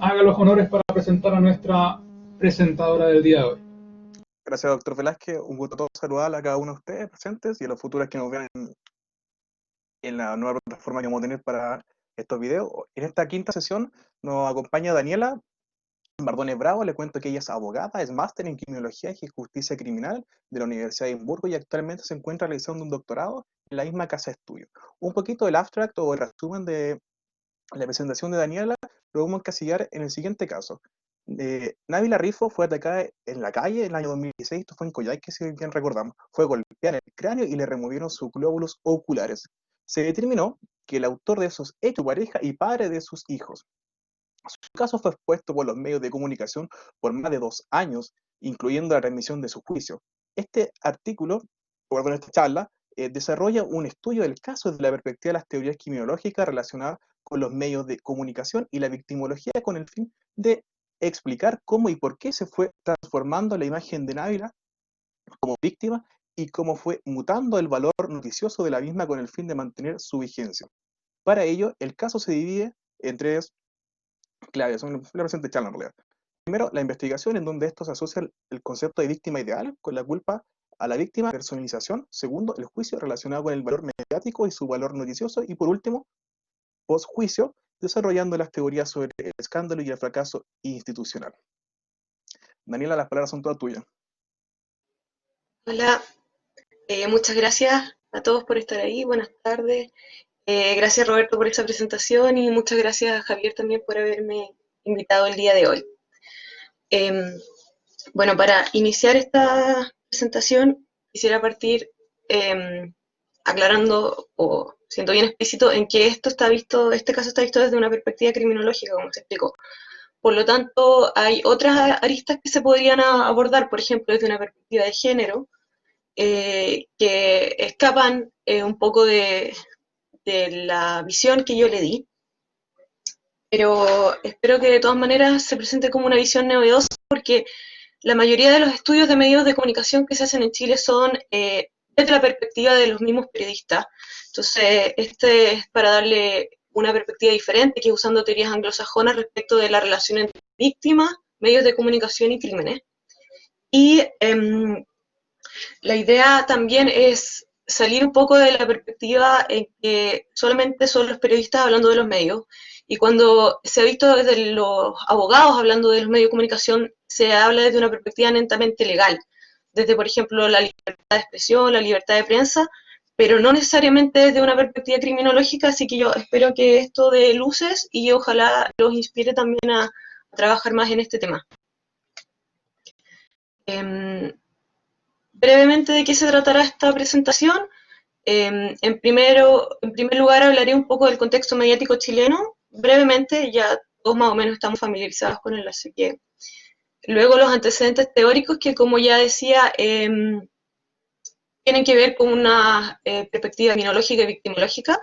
haga los honores para presentar a nuestra presentadora del día de hoy. Gracias, doctor Velázquez. Un gusto a todos saludar a cada uno de ustedes presentes y a los futuros que nos vean en la nueva plataforma que vamos a tener para estos videos. En esta quinta sesión nos acompaña Daniela Mardones Bravo. Le cuento que ella es abogada, es máster en criminología y justicia criminal de la Universidad de Edimburgo y actualmente se encuentra realizando un doctorado en la misma casa de estudio. Un poquito del abstract o el resumen de la presentación de Daniela lo vamos a encasillar en el siguiente caso. Nabila Rifo fue atacada en la calle en el año 2016, esto fue en Coyhaique, si bien recordamos. Fue golpeada en el cráneo y le removieron sus glóbulos oculares. Se determinó que el autor de esos hechos, pareja y padre de sus hijos. Su caso fue expuesto por los medios de comunicación por más de 2 años, incluyendo la transmisión de su juicio. Este artículo, perdón, esta charla, desarrolla un estudio del caso desde la perspectiva de las teorías criminológicas relacionadas con los medios de comunicación y la victimología con el fin de explicar cómo y por qué se fue transformando la imagen de Návila como víctima y cómo fue mutando el valor noticioso de la misma con el fin de mantener su vigencia. Para ello, el caso se divide en 3 claves, son la presente charla en realidad. Primero, la investigación, en donde esto se asocia el concepto de víctima ideal con la culpa a la víctima, personalización. Segundo, el juicio relacionado con el valor mediático y su valor noticioso. Y por último, postjuicio, desarrollando las teorías sobre el escándalo y el fracaso institucional. Daniela, las palabras son todas tuyas. Hola, muchas gracias a todos por estar ahí, buenas tardes. Gracias Roberto por esta presentación y muchas gracias a Javier también por haberme invitado el día de hoy. Bueno, para iniciar esta presentación quisiera partir aclarando o siendo bien explícito en que este caso está visto desde una perspectiva criminológica, como se explicó. Por lo tanto, hay otras aristas que se podrían abordar, por ejemplo, desde una perspectiva de género, que escapan un poco de la visión que yo le di, pero espero que de todas maneras se presente como una visión novedosa porque la mayoría de los estudios de medios de comunicación que se hacen en Chile son desde la perspectiva de los mismos periodistas. Entonces, este es para darle una perspectiva diferente, que usando teorías anglosajonas respecto de la relación entre víctimas, medios de comunicación y crímenes. Y la idea también es salir un poco de la perspectiva en que solamente son los periodistas hablando de los medios, y cuando se ha visto desde los abogados hablando de los medios de comunicación, se habla desde una perspectiva netamente legal, desde, por ejemplo, la libertad de expresión, la libertad de prensa, pero no necesariamente desde una perspectiva criminológica, así que yo espero que esto dé luces y ojalá los inspire también a trabajar más en este tema. Brevemente, ¿de qué se tratará esta presentación? En primer lugar, hablaré un poco del contexto mediático chileno. Brevemente, ya todos más o menos estamos familiarizados con él, así que luego los antecedentes teóricos que, como ya decía, tienen que ver con una perspectiva criminológica y victimológica.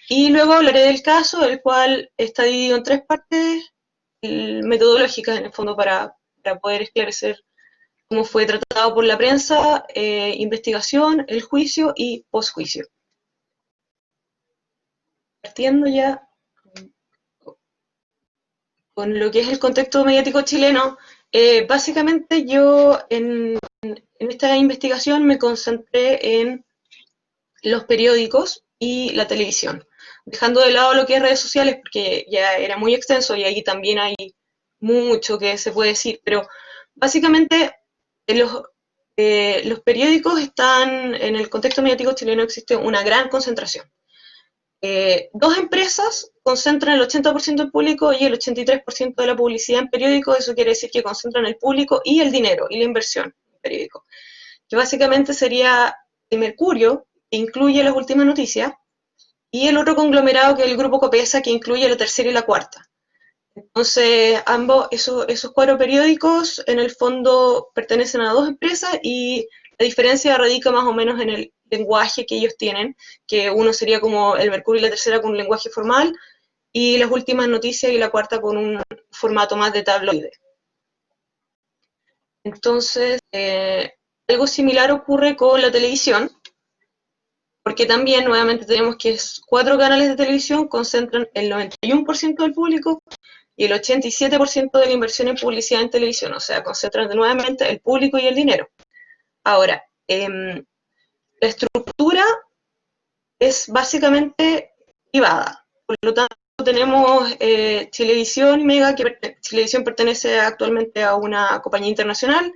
Y luego hablaré del caso, el cual está dividido en 3 partes metodológicas, en el fondo, para poder esclarecer cómo fue tratado por la prensa, investigación, el juicio y posjuicio. Partiendo ya con lo que es el contexto mediático chileno, básicamente yo en esta investigación me concentré en los periódicos y la televisión, dejando de lado lo que es redes sociales porque ya era muy extenso y ahí también hay mucho que se puede decir, pero básicamente los periódicos están, en el contexto mediático chileno existe una gran concentración. 2 empresas concentran el 80% del público y el 83% de la publicidad en periódicos. Eso quiere decir que concentran el público y el dinero y la inversión en periódicos, que básicamente sería el Mercurio, que incluye las últimas noticias, y el otro conglomerado que es el Grupo Copesa, que incluye la tercera y la cuarta. Entonces, esos 4 periódicos en el fondo pertenecen a 2 empresas y la diferencia radica más o menos en el lenguaje que ellos tienen, que uno sería como el Mercurio y la tercera con un lenguaje formal, y las últimas noticias y la cuarta con un formato más de tabloide. Entonces, algo similar ocurre con la televisión, porque también nuevamente tenemos que 4 canales de televisión concentran el 91% del público y el 87% de la inversión en publicidad en televisión, o sea, concentran nuevamente el público y el dinero. Ahora, la estructura es básicamente privada, por lo tanto tenemos Chilevisión y Mega, que Chilevisión pertenece actualmente a una compañía internacional,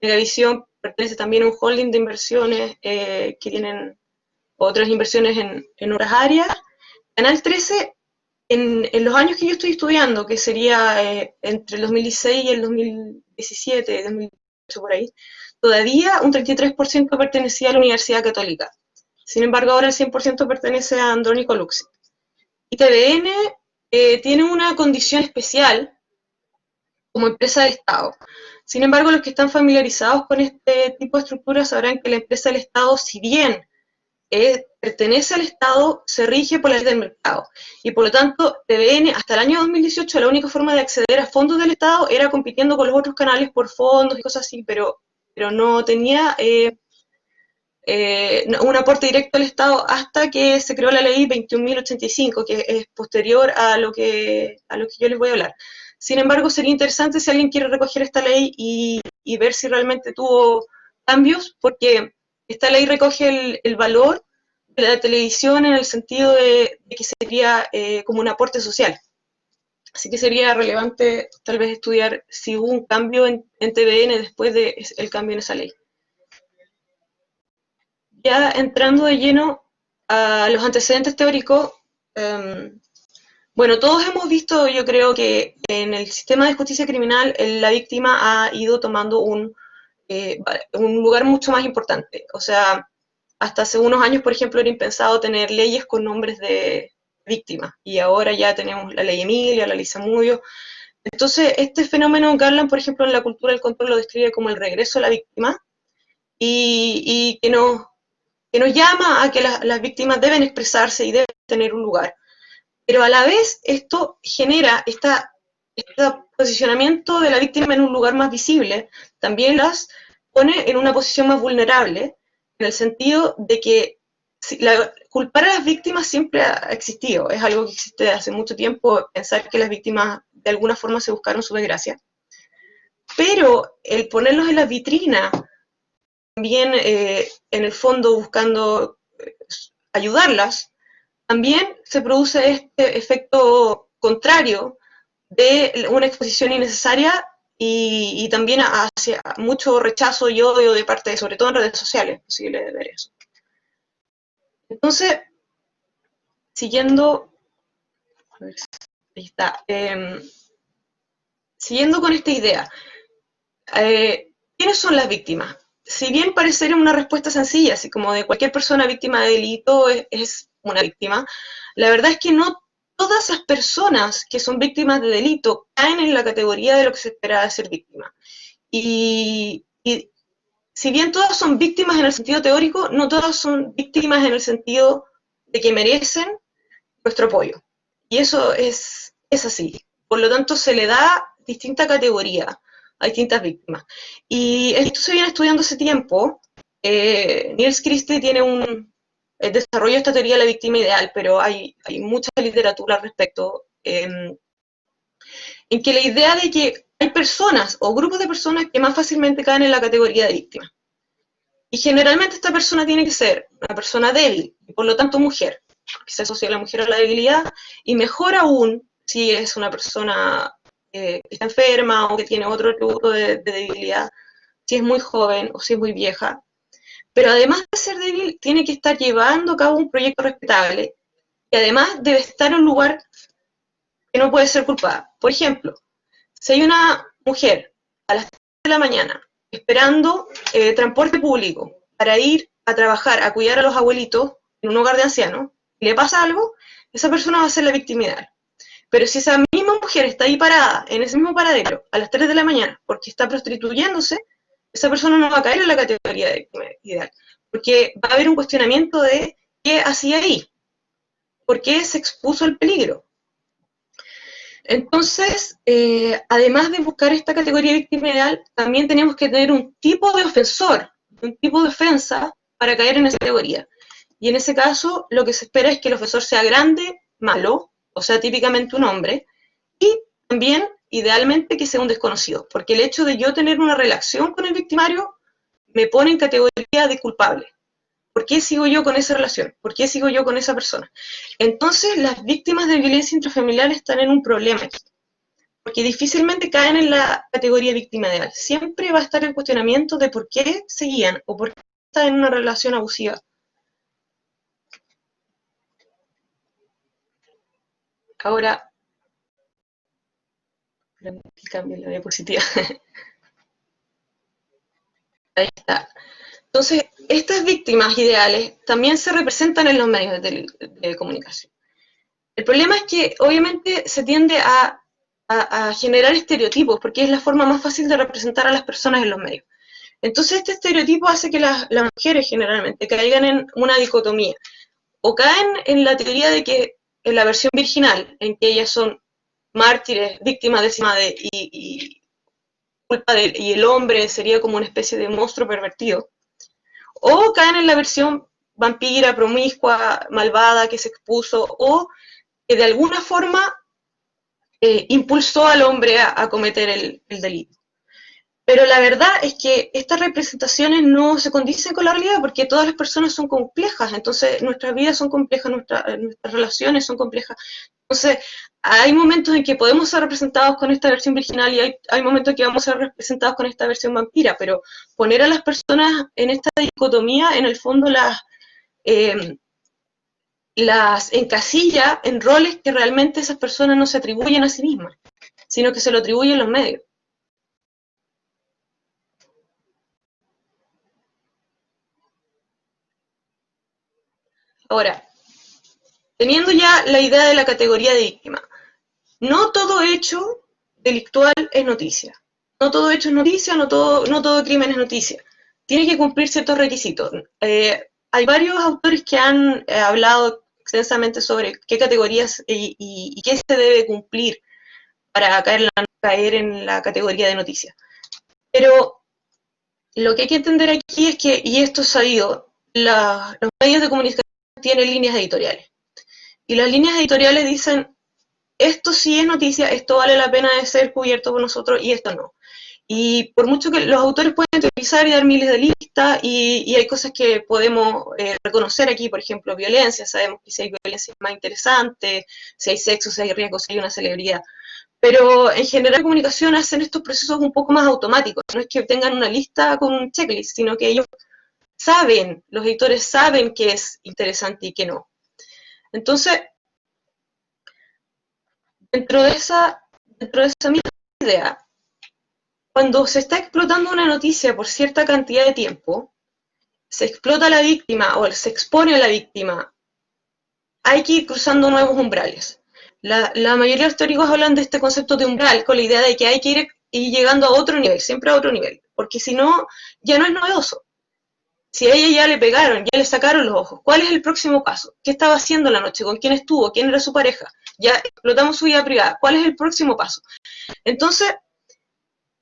Megavisión pertenece también a un holding de inversiones que tienen otras inversiones en otras áreas. Canal 13, en los años que yo estoy estudiando, que sería entre el 2016 y el 2017, 2018 por ahí, todavía un 33% pertenecía a la Universidad Católica. Sin embargo, ahora el 100% pertenece a Andrónico Luxi. Y TVN tiene una condición especial como empresa del Estado. Sin embargo, los que están familiarizados con este tipo de estructuras sabrán que la empresa del Estado, si bien pertenece al Estado, se rige por la ley del mercado. Y por lo tanto, TVN, hasta el año 2018, la única forma de acceder a fondos del Estado era compitiendo con los otros canales por fondos y cosas así, pero no tenía un aporte directo al Estado hasta que se creó la ley 21.085, que es posterior a lo que yo les voy a hablar. Sin embargo, sería interesante si alguien quiere recoger esta ley y ver si realmente tuvo cambios, porque esta ley recoge el valor de la televisión en el sentido de que sería como un aporte social. Así que sería relevante tal vez estudiar si hubo un cambio en TVN después del cambio en esa ley. Ya entrando de lleno a los antecedentes teóricos, bueno, todos hemos visto, yo creo que en el sistema de justicia criminal la víctima ha ido tomando un lugar mucho más importante. O sea, hasta hace unos años, por ejemplo, era impensado tener leyes con nombres de víctimas, y ahora ya tenemos la ley Emilia, la ley Zamudio. Entonces, este fenómeno Garland, por ejemplo, en la cultura del control lo describe como el regreso a la víctima, y que nos llama a que las víctimas deben expresarse y deben tener un lugar. Pero a la vez esto genera este posicionamiento de la víctima en un lugar más visible, también las pone en una posición más vulnerable, en el sentido de que culpar a las víctimas siempre ha existido, es algo que existe desde hace mucho tiempo, pensar que las víctimas de alguna forma se buscaron su desgracia. Pero el ponerlos en la vitrina, también en el fondo buscando ayudarlas, también se produce este efecto contrario de una exposición innecesaria y también hacia mucho rechazo y odio de parte, sobre todo en redes sociales, es posible ver eso. Entonces, siguiendo, a ver, ahí está, siguiendo con esta idea, ¿quiénes son las víctimas? Si bien parecería una respuesta sencilla, así como de cualquier persona víctima de delito es una víctima, la verdad es que no todas las personas que son víctimas de delito caen en la categoría de lo que se espera de ser víctima. Y si bien todas son víctimas en el sentido teórico, no todas son víctimas en el sentido de que merecen nuestro apoyo. Y eso es así. Por lo tanto, se le da distinta categoría a distintas víctimas. Y esto se viene estudiando hace tiempo. Niels Christie tiene desarrolló esta teoría de la víctima ideal, pero hay mucha literatura al respecto, en que la idea de que hay personas o grupos de personas que más fácilmente caen en la categoría de víctima. Y generalmente esta persona tiene que ser una persona débil, y por lo tanto mujer, porque se asocia a la mujer a la debilidad, y mejor aún si es una persona que está enferma o que tiene otro atributo de debilidad, si es muy joven o si es muy vieja. Pero además de ser débil, tiene que estar llevando a cabo un proyecto respetable y además debe estar en un lugar que no puede ser culpada. Por ejemplo, si hay una mujer a las 3 de la mañana esperando transporte público para ir a trabajar, a cuidar a los abuelitos en un hogar de ancianos, y le pasa algo, esa persona va a ser la víctima ideal. Pero si esa misma mujer está ahí parada, en ese mismo paradero, a las 3 de la mañana, porque está prostituyéndose, esa persona no va a caer en la categoría de víctima ideal, porque va a haber un cuestionamiento de qué hacía ahí, por qué se expuso al peligro. Entonces, además de buscar esta categoría de víctima ideal, también tenemos que tener un tipo de ofensor, un tipo de ofensa para caer en esa categoría. Y en ese caso, lo que se espera es que el ofensor sea grande, malo, o sea, típicamente un hombre, y también, idealmente, que sea un desconocido, porque el hecho de yo tener una relación con el victimario me pone en categoría de culpable. ¿Por qué sigo yo con esa relación? ¿Por qué sigo yo con esa persona? Entonces, las víctimas de violencia intrafamiliar están en un problema aquí, porque difícilmente caen en la categoría víctima ideal. Siempre va a estar el cuestionamiento de por qué seguían o por qué están en una relación abusiva. Ahora, cambio la diapositiva. Ahí está. Entonces, estas víctimas ideales también se representan en los medios de comunicación. El problema es que obviamente se tiende a generar estereotipos, porque es la forma más fácil de representar a las personas en los medios. Entonces este estereotipo hace que las mujeres generalmente caigan en una dicotomía, o caen en la teoría de que en la versión virginal, en que ellas son mártires, víctimas de y culpa de, y el hombre sería como una especie de monstruo pervertido, o caen en la versión vampira, promiscua, malvada, que se expuso, o que de alguna forma impulsó al hombre a cometer el delito. Pero la verdad es que estas representaciones no se condicen con la realidad porque todas las personas son complejas, entonces nuestras vidas son complejas, nuestras relaciones son complejas. Entonces, hay momentos en que podemos ser representados con esta versión virginal y hay momentos en que vamos a ser representados con esta versión vampira, pero poner a las personas en esta dicotomía, en el fondo las encasilla en roles que realmente esas personas no se atribuyen a sí mismas, sino que se lo atribuyen los medios. Ahora, teniendo ya la idea de la categoría de víctima, no todo hecho delictual es noticia. No todo hecho es noticia, no todo crimen es noticia. Tiene que cumplir ciertos requisitos. Hay varios autores que han hablado extensamente sobre qué categorías y qué se debe cumplir para caer en la categoría de noticia. Pero lo que hay que entender aquí es que, y esto es sabido, los medios de comunicación tienen líneas editoriales. Y las líneas editoriales dicen, esto sí es noticia, esto vale la pena de ser cubierto por nosotros y esto no. Y por mucho que los autores pueden teorizar y dar miles de listas, y hay cosas que podemos reconocer aquí, por ejemplo, violencia, sabemos que si hay violencia es más interesante, si hay sexo, si hay riesgo, si hay una celebridad. Pero en general en comunicación hacen estos procesos un poco más automáticos, no es que tengan una lista con un checklist, sino que ellos saben, los editores saben qué es interesante y qué no. Entonces, dentro de esa misma idea, cuando se está explotando una noticia por cierta cantidad de tiempo, se explota a la víctima o se expone a la víctima, hay que ir cruzando nuevos umbrales. La mayoría de los teóricos hablan de este concepto de umbral, con la idea de que hay que ir llegando a otro nivel, siempre a otro nivel, porque si no, ya no es novedoso. Si a ella ya le pegaron, ya le sacaron los ojos, ¿cuál es el próximo paso? ¿Qué estaba haciendo la noche? ¿Con quién estuvo? ¿Quién era su pareja? Ya explotamos su vida privada. ¿Cuál es el próximo paso? Entonces,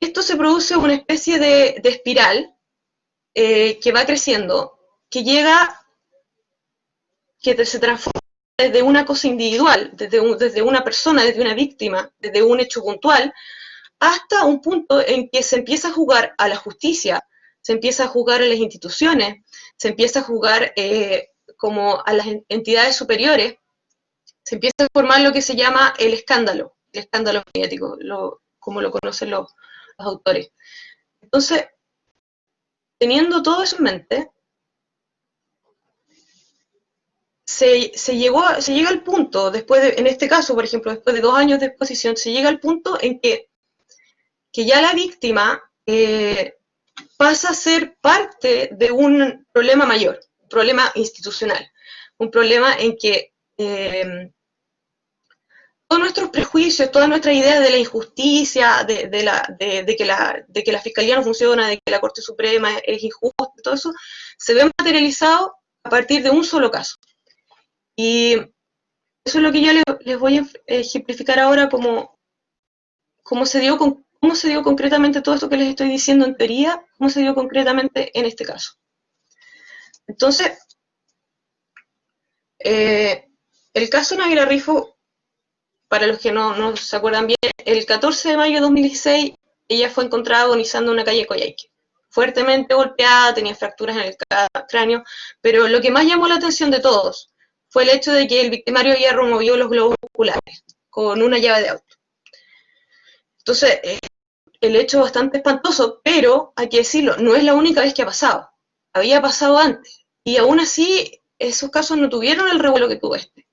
esto se produce una especie de espiral que va creciendo, que llega, que se transforma desde una cosa individual, desde una persona, desde una víctima, desde un hecho puntual, hasta un punto en que se empieza a jugar a la justicia, se empieza a jugar a las instituciones, se empieza a jugar como a las entidades superiores, se empieza a formar lo que se llama el escándalo mediático, como lo conocen los autores. Entonces, teniendo todo eso en mente, se llega al punto, en este caso, por ejemplo, después de 2 años de exposición, se llega al punto en que ya la víctima pasa a ser parte de un problema mayor, un problema institucional, un problema en que todos nuestros prejuicios, todas nuestras ideas de la injusticia, de que la Fiscalía no funciona, de que la Corte Suprema es injusta, todo eso, se ve materializado a partir de un solo caso. Y eso es lo que yo les voy a ejemplificar ahora cómo se dio concretamente todo esto que les estoy diciendo en teoría, cómo se dio concretamente en este caso. Entonces, el caso Navira Rifo para los que no se acuerdan bien, el 14 de mayo de 2016 ella fue encontrada agonizando en una calle de Coyhaique, fuertemente golpeada, tenía fracturas en el cráneo, pero lo que más llamó la atención de todos fue el hecho de que el victimario había removido los globos oculares con una llave de auto. Entonces, el hecho es bastante espantoso, pero hay que decirlo, no es la única vez que ha pasado. Había pasado antes, y aún así esos casos no tuvieron el revuelo que tuvo este.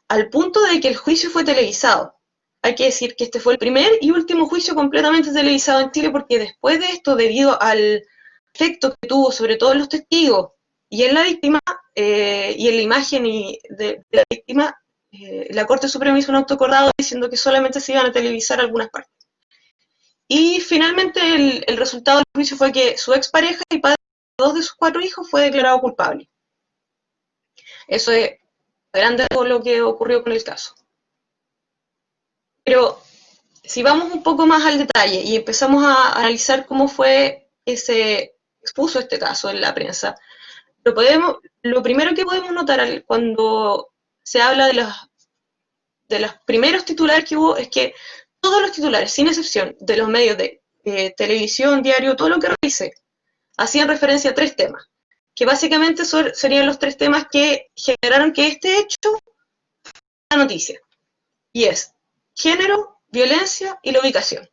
Al punto de que el juicio fue televisado. Hay que decir que este fue el primer y último juicio completamente televisado en Chile, porque después de esto, debido al efecto que tuvo sobre todo en los testigos y en la víctima, y en la imagen de la víctima, la Corte Suprema hizo un autoacordado diciendo que solamente se iban a televisar algunas partes. Y finalmente el resultado del juicio fue que su expareja y padre de 2 de sus 4 hijos fue declarado culpable. Eso es grande todo lo que ocurrió con el caso. Pero si vamos un poco más al detalle y empezamos a analizar cómo fue que se expuso este caso en la prensa, lo primero que podemos notar cuando se habla de los primeros titulares que hubo es que todos los titulares, sin excepción, de los medios de televisión, diario, todo lo que revisé, hacían referencia a 3 temas, que básicamente serían los 3 temas que generaron que este hecho fuera la noticia, y es género, violencia y la ubicación.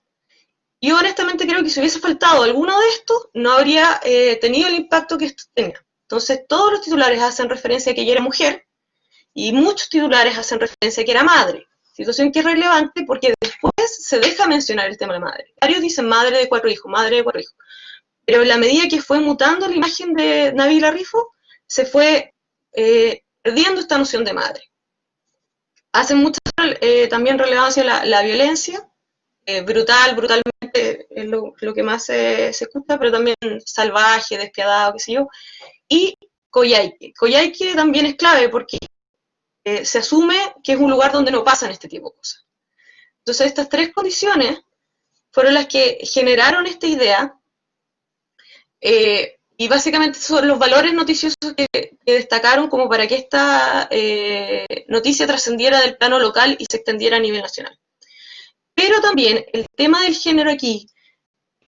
Yo honestamente creo que si hubiese faltado alguno de estos, no habría tenido el impacto que esto tenía. Entonces todos los titulares hacen referencia a que ella era mujer, y muchos titulares hacen referencia a que era madre, situación que es relevante porque después se deja mencionar el tema de la madre. Varios dicen madre de 4 hijos, madre de 4 hijos, pero en la medida que fue mutando la imagen de Nabila Rifo, se fue perdiendo esta noción de madre. Hacen mucha también relevancia la violencia, brutalmente es lo que más se escucha, pero también salvaje, despiadado, qué sé yo, y Coyhaique. Coyhaique también es clave porque se asume que es un lugar donde no pasan este tipo de cosas. Entonces estas 3 condiciones fueron las que generaron esta idea, y básicamente son los valores noticiosos que destacaron como para que esta noticia trascendiera del plano local y se extendiera a nivel nacional. Pero también el tema del género aquí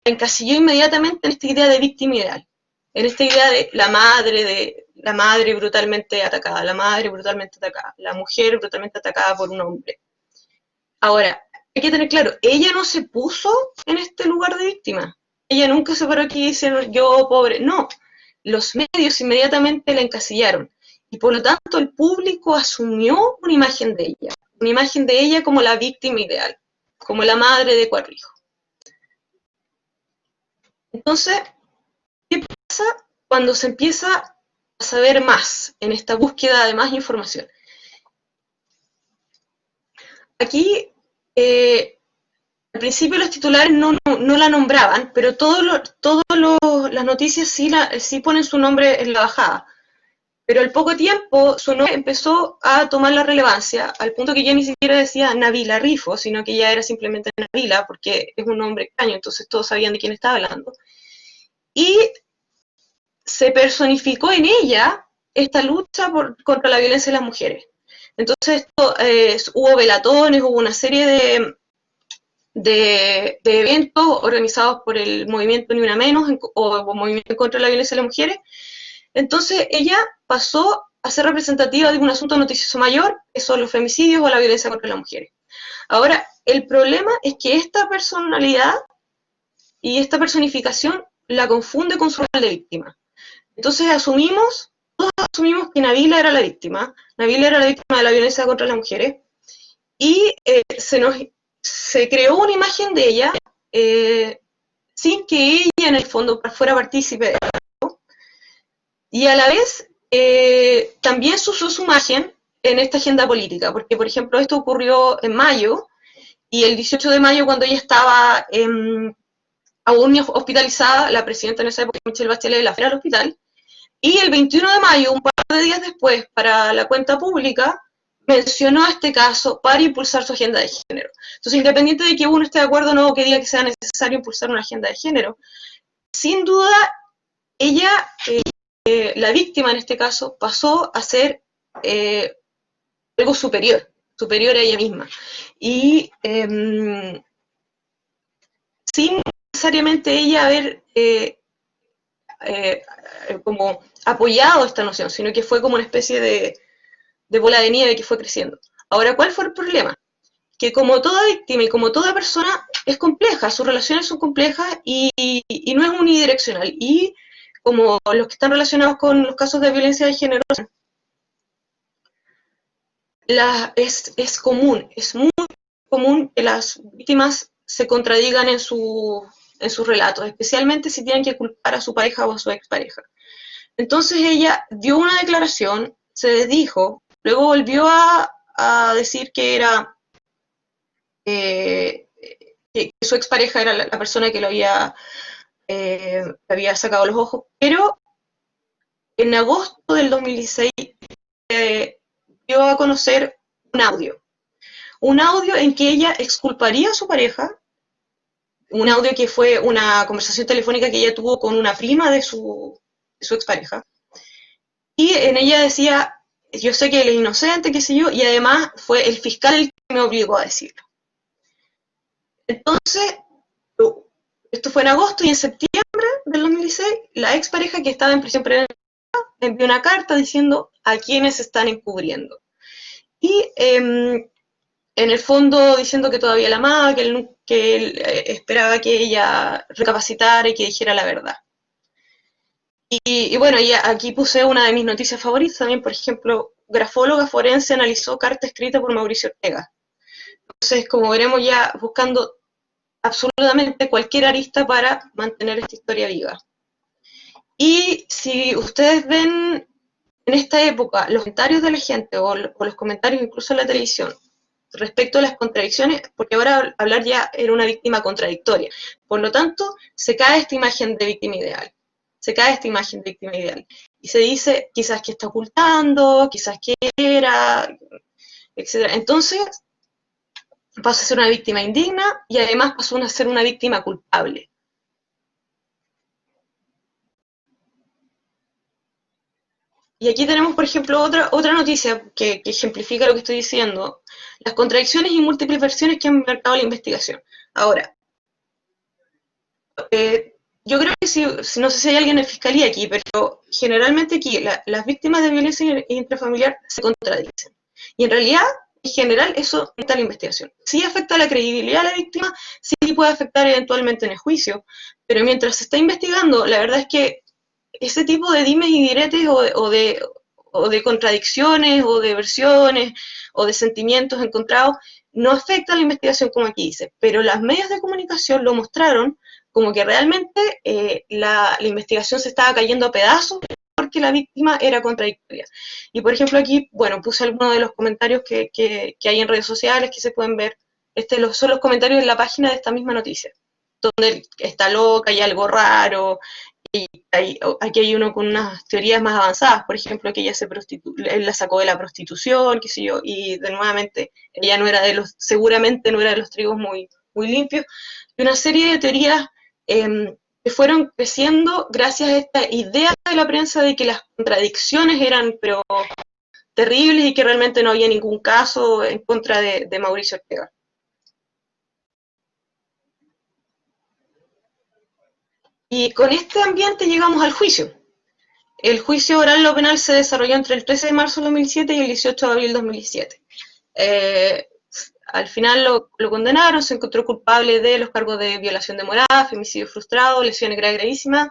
encasilló inmediatamente en esta idea de víctima ideal, en esta idea de la madre brutalmente atacada, la mujer brutalmente atacada por un hombre. Ahora, hay que tener claro, ella no se puso en este lugar de víctima. Ella nunca se paró aquí diciendo yo pobre. No, los medios inmediatamente la encasillaron. Y por lo tanto el público asumió una imagen de ella como la víctima ideal, como la madre de 4 hijos. Entonces, ¿qué pasa cuando se empieza a saber más en esta búsqueda de más información? Aquí, al principio los titulares no la nombraban, pero todas las noticias sí ponen su nombre en la bajada. Pero al poco tiempo su nombre empezó a tomar la relevancia, al punto que ya ni siquiera decía Nabila Rifo, sino que ya era simplemente Nabila, porque es un nombre extraño, entonces todos sabían de quién estaba hablando. Y se personificó en ella esta lucha contra la violencia de las mujeres. Entonces hubo velatones, hubo una serie de eventos organizados por el movimiento Ni Una Menos o movimiento contra la violencia de las mujeres. Entonces ella pasó a ser representativa de un asunto noticioso mayor, que son los femicidios o la violencia contra las mujeres. Ahora, el problema es que esta personalidad y esta personificación la confunde con su rol de víctima. Entonces todos asumimos que Nabila era la víctima de la violencia contra las mujeres, y se creó una imagen de ella sin que ella en el fondo fuera partícipe de eso, y a la vez también se usó su imagen en esta agenda política, porque por ejemplo esto ocurrió en mayo, y el 18 de mayo cuando ella estaba aún hospitalizada, la presidenta en esa época, Michelle Bachelet, la fue al hospital, y el 21 de mayo, un par de días después, para la cuenta pública, mencionó este caso para impulsar su agenda de género. Entonces, independiente de que uno esté de acuerdo o no, o que diga que sea necesario impulsar una agenda de género, sin duda, ella, la víctima en este caso, pasó a ser algo superior. superior a ella misma. Y sin necesariamente ella haber como apoyado esta noción, sino que fue como una especie de bola de nieve que fue creciendo. Ahora, ¿cuál fue el problema? Que como toda víctima y como toda persona es compleja, sus relaciones son complejas y no es unidireccional. Y como los que están relacionados con los casos de violencia de género, es común, es muy común que las víctimas se contradigan en sus relatos, especialmente si tienen que culpar a su pareja o a su expareja. Entonces ella dio una declaración, se desdijo, luego volvió a decir que era que su expareja era la persona que lo había sacado los ojos, pero en agosto del 2016 dio a conocer un audio en que ella exculparía a su pareja, un audio que fue una conversación telefónica que ella tuvo con una prima de su expareja, y en ella decía, yo sé que él es inocente, qué sé yo, y además fue el fiscal el que me obligó a decirlo. Entonces, esto fue en agosto, y en septiembre del 2016, la expareja que estaba en prisión preventiva envió una carta diciendo a quiénes están encubriendo. Y en el fondo diciendo que todavía la amaba, que él esperaba que ella recapacitara y que dijera la verdad. Y bueno, y aquí puse una de mis noticias favoritas también, por ejemplo, grafóloga forense analizó carta escrita por Mauricio Ortega. Entonces, como veremos, ya buscando absolutamente cualquier arista para mantener esta historia viva. Y si ustedes ven en esta época los comentarios de la gente o los comentarios incluso en la televisión respecto a las contradicciones, porque ahora hablar ya era una víctima contradictoria, por lo tanto se cae esta imagen de víctima ideal, y se dice quizás que está ocultando, quizás que era, etc. Entonces pasa a ser una víctima indigna y además pasó a ser una víctima culpable. Y aquí tenemos, por ejemplo, otra noticia que ejemplifica lo que estoy diciendo. Las contradicciones y múltiples versiones que han marcado la investigación. Ahora, yo creo que no sé si hay alguien en fiscalía aquí, pero generalmente aquí las víctimas de violencia intrafamiliar se contradicen. Y en realidad, en general, eso no afecta a la investigación. Sí afecta a la credibilidad de la víctima, sí puede afectar eventualmente en el juicio, pero mientras se está investigando, la verdad es que ese tipo de dimes y diretes o de contradicciones o de versiones o de sentimientos encontrados no afecta a la investigación como aquí dice, pero las medios de comunicación lo mostraron como que realmente la investigación se estaba cayendo a pedazos porque la víctima era contradictoria. Y por ejemplo aquí, bueno, puse algunos de los comentarios que hay en redes sociales que se pueden ver. Son los comentarios en la página de esta misma noticia, donde está loca, hay algo raro. Y aquí hay uno con unas teorías más avanzadas, por ejemplo, que ella él la sacó de la prostitución, qué sé yo, y nuevamente, ella seguramente no era de los trigos muy, muy limpios, y una serie de teorías que fueron creciendo gracias a esta idea de la prensa de que las contradicciones eran pero terribles y que realmente no había ningún caso en contra de Mauricio Ortega. Y con este ambiente llegamos al juicio. El juicio oral en lo penal se desarrolló entre el 13 de marzo de 2007 y el 18 de abril de 2017. Al final lo condenaron, se encontró culpable de los cargos de violación de morada, femicidio frustrado, lesiones gravísimas,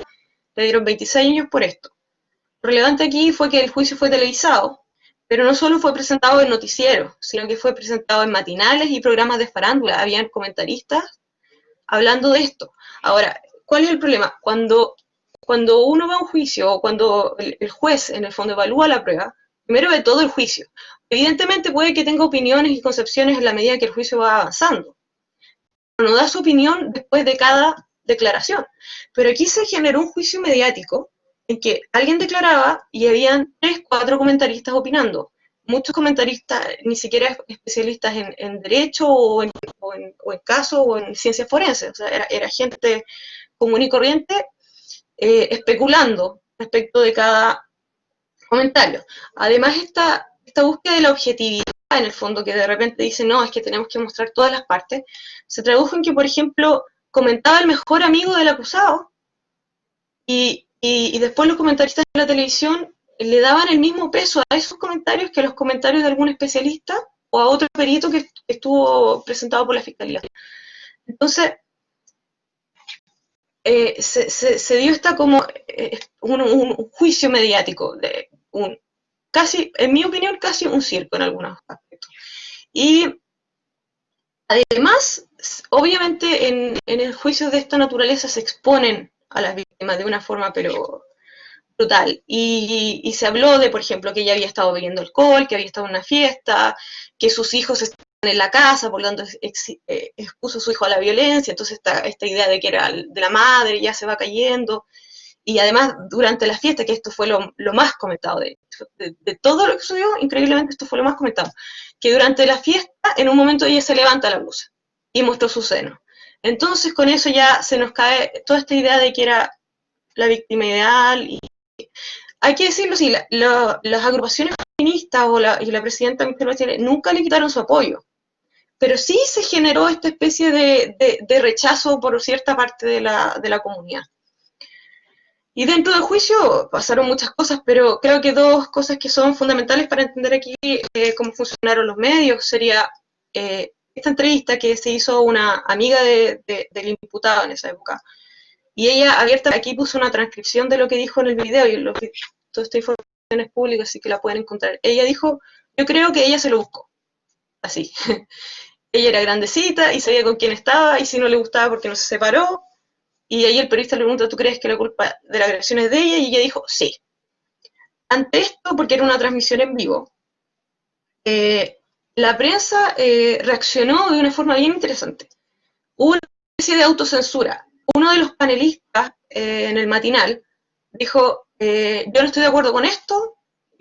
le dieron 26 años por esto. Lo relevante aquí fue que el juicio fue televisado, pero no solo fue presentado en noticieros, sino que fue presentado en matinales y programas de farándula. Habían comentaristas hablando de esto. Ahora, ¿cuál es el problema? Cuando uno va a un juicio o cuando el juez en el fondo evalúa la prueba, primero ve todo el juicio. Evidentemente puede que tenga opiniones y concepciones en la medida que el juicio va avanzando. No da su opinión después de cada declaración. Pero aquí se generó un juicio mediático en que alguien declaraba y habían 3, 4 comentaristas opinando. Muchos comentaristas ni siquiera especialistas en derecho o en caso o en ciencias forenses. O sea, era gente común y corriente especulando respecto de cada comentario. Además, esta búsqueda de la objetividad en el fondo, que de repente dice, no, es que tenemos que mostrar todas las partes, se tradujo en que, por ejemplo, comentaba el mejor amigo del acusado, y después los comentaristas de la televisión le daban el mismo peso a esos comentarios que a los comentarios de algún especialista o a otro perito que estuvo presentado por la fiscalía. Entonces, se dio esta como un juicio mediático, casi, en mi opinión, casi un circo en algunos aspectos. Y además, obviamente, en el juicio de esta naturaleza se exponen a las víctimas de una forma, pero brutal. Y se habló de, por ejemplo, que ella había estado bebiendo alcohol, que había estado en una fiesta, que sus hijos estaban en la casa, por lo tanto expuso a su hijo a la violencia, entonces esta idea de que era de la madre ya se va cayendo. Y además, durante la fiesta, que esto fue lo más comentado, de todo lo que sucedió, increíblemente esto fue lo más comentado, que durante la fiesta, en un momento ella se levanta la blusa y mostró su seno. Entonces, con eso ya se nos cae toda esta idea de que era la víctima ideal. Y hay que decirlo así, las agrupaciones feministas y la presidenta Michelle Bachelet nunca le quitaron su apoyo, pero sí se generó esta especie de rechazo por cierta parte de la comunidad. Y dentro del juicio pasaron muchas cosas, pero creo que dos cosas que son fundamentales para entender aquí cómo funcionaron los medios sería esta entrevista que se hizo a una amiga del imputado en esa época. Y ella abierta aquí puso una transcripción de lo que dijo en el video, y toda esta información es pública, así que la pueden encontrar. Ella dijo, yo creo que ella se lo buscó, así. Ella era grandecita y sabía con quién estaba, y si no le gustaba porque no se separó. Y ahí el periodista le pregunta, ¿tú crees que la culpa de la agresión es de ella? Y ella dijo, sí. Ante esto, porque era una transmisión en vivo, la prensa reaccionó de una forma bien interesante. Hubo una especie de autocensura. Uno de los panelistas en el matinal dijo, yo no estoy de acuerdo con esto,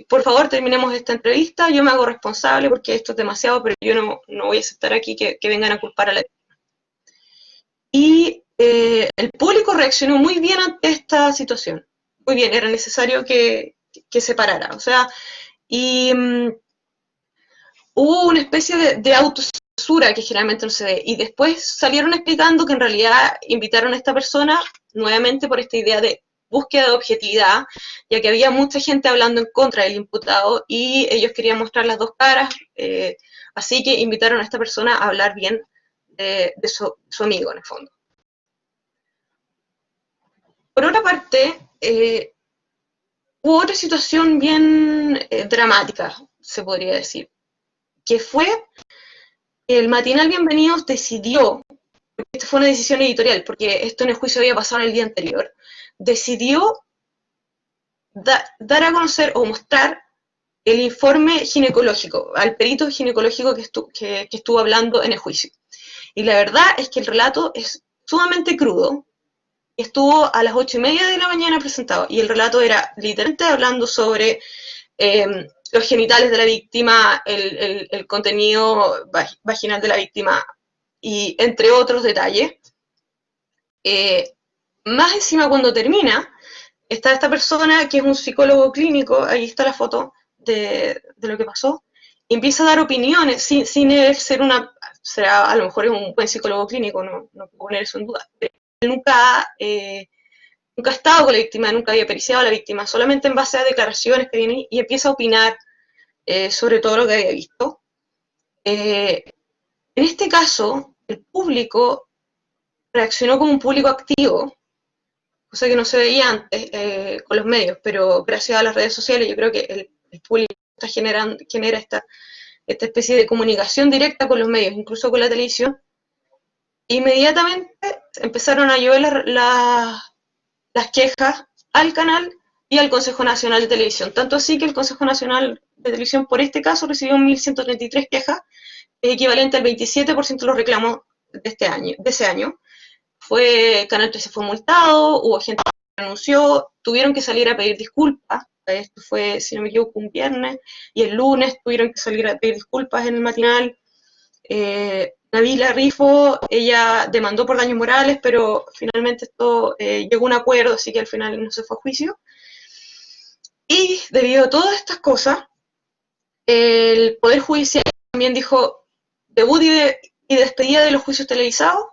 por favor terminemos esta entrevista, yo me hago responsable porque esto es demasiado, pero yo no voy a aceptar aquí que vengan a culpar a la víctima. Y el público reaccionó muy bien ante esta situación. Muy bien, era necesario que se parara. O sea, y hubo una especie de autocensura que generalmente no se ve. Y después salieron explicando que en realidad invitaron a esta persona nuevamente por esta idea de búsqueda de objetividad, ya que había mucha gente hablando en contra del imputado y ellos querían mostrar las dos caras, así que invitaron a esta persona a hablar bien de su amigo en el fondo. Por otra parte, hubo otra situación bien dramática, se podría decir, que fue que el matinal Bienvenidos decidió, esta fue una decisión editorial, porque esto en el juicio había pasado el día anterior, decidió dar a conocer o mostrar el informe ginecológico, al perito ginecológico que estuvo hablando en el juicio. Y la verdad es que el relato es sumamente crudo. Estuvo a las 8:30 de la mañana presentado, y el relato era literalmente hablando sobre los genitales de la víctima, el contenido vaginal de la víctima, y entre otros detalles. Más encima, cuando termina, está esta persona que es un psicólogo clínico, ahí está la foto de lo que pasó, y empieza a dar opiniones, sin él ser a lo mejor es un buen psicólogo clínico, no puedo poner eso en duda, pero él nunca ha estado con la víctima, nunca había periciado a la víctima, solamente en base a declaraciones que vienen, y empieza a opinar sobre todo lo que había visto. En este caso, el público reaccionó como un público activo, cosa que no se veía antes con los medios, pero gracias a las redes sociales yo creo que el público genera esta especie de comunicación directa con los medios, incluso con la televisión. Inmediatamente empezaron a llover las quejas al canal y al Consejo Nacional de Televisión, tanto así que el Consejo Nacional de Televisión por este caso recibió 1.133 quejas, equivalente al 27% de los reclamos de ese año. Canal 13 fue multado, hubo gente que renunció, tuvieron que salir a pedir disculpas. Esto fue, si no me equivoco, un viernes, y el lunes tuvieron que salir a pedir disculpas en el matinal. Nabila Rifo, ella demandó por daños morales, pero finalmente esto llegó a un acuerdo, así que al final no se fue a juicio. Y debido a todas estas cosas, el Poder Judicial también dijo debut y despedida de los juicios televisados,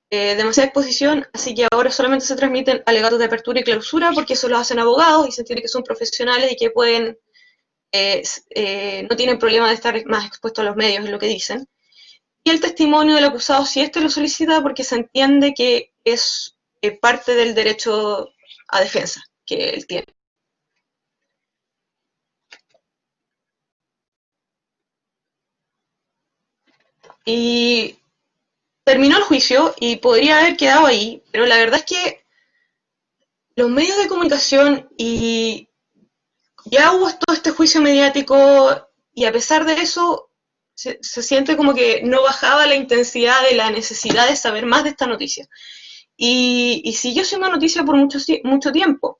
demasiada exposición, así que ahora solamente se transmiten alegatos de apertura y clausura porque eso lo hacen abogados y se entiende que son profesionales y que pueden, no tienen problema de estar más expuestos a los medios, es lo que dicen. Y el testimonio del acusado, si éste lo solicita, porque se entiende que es parte del derecho a defensa que él tiene. Y terminó el juicio y podría haber quedado ahí, pero la verdad es que los medios de comunicación y ya hubo todo este juicio mediático y a pesar de eso se siente como que no bajaba la intensidad de la necesidad de saber más de esta noticia. Y siguió siendo noticia por mucho tiempo,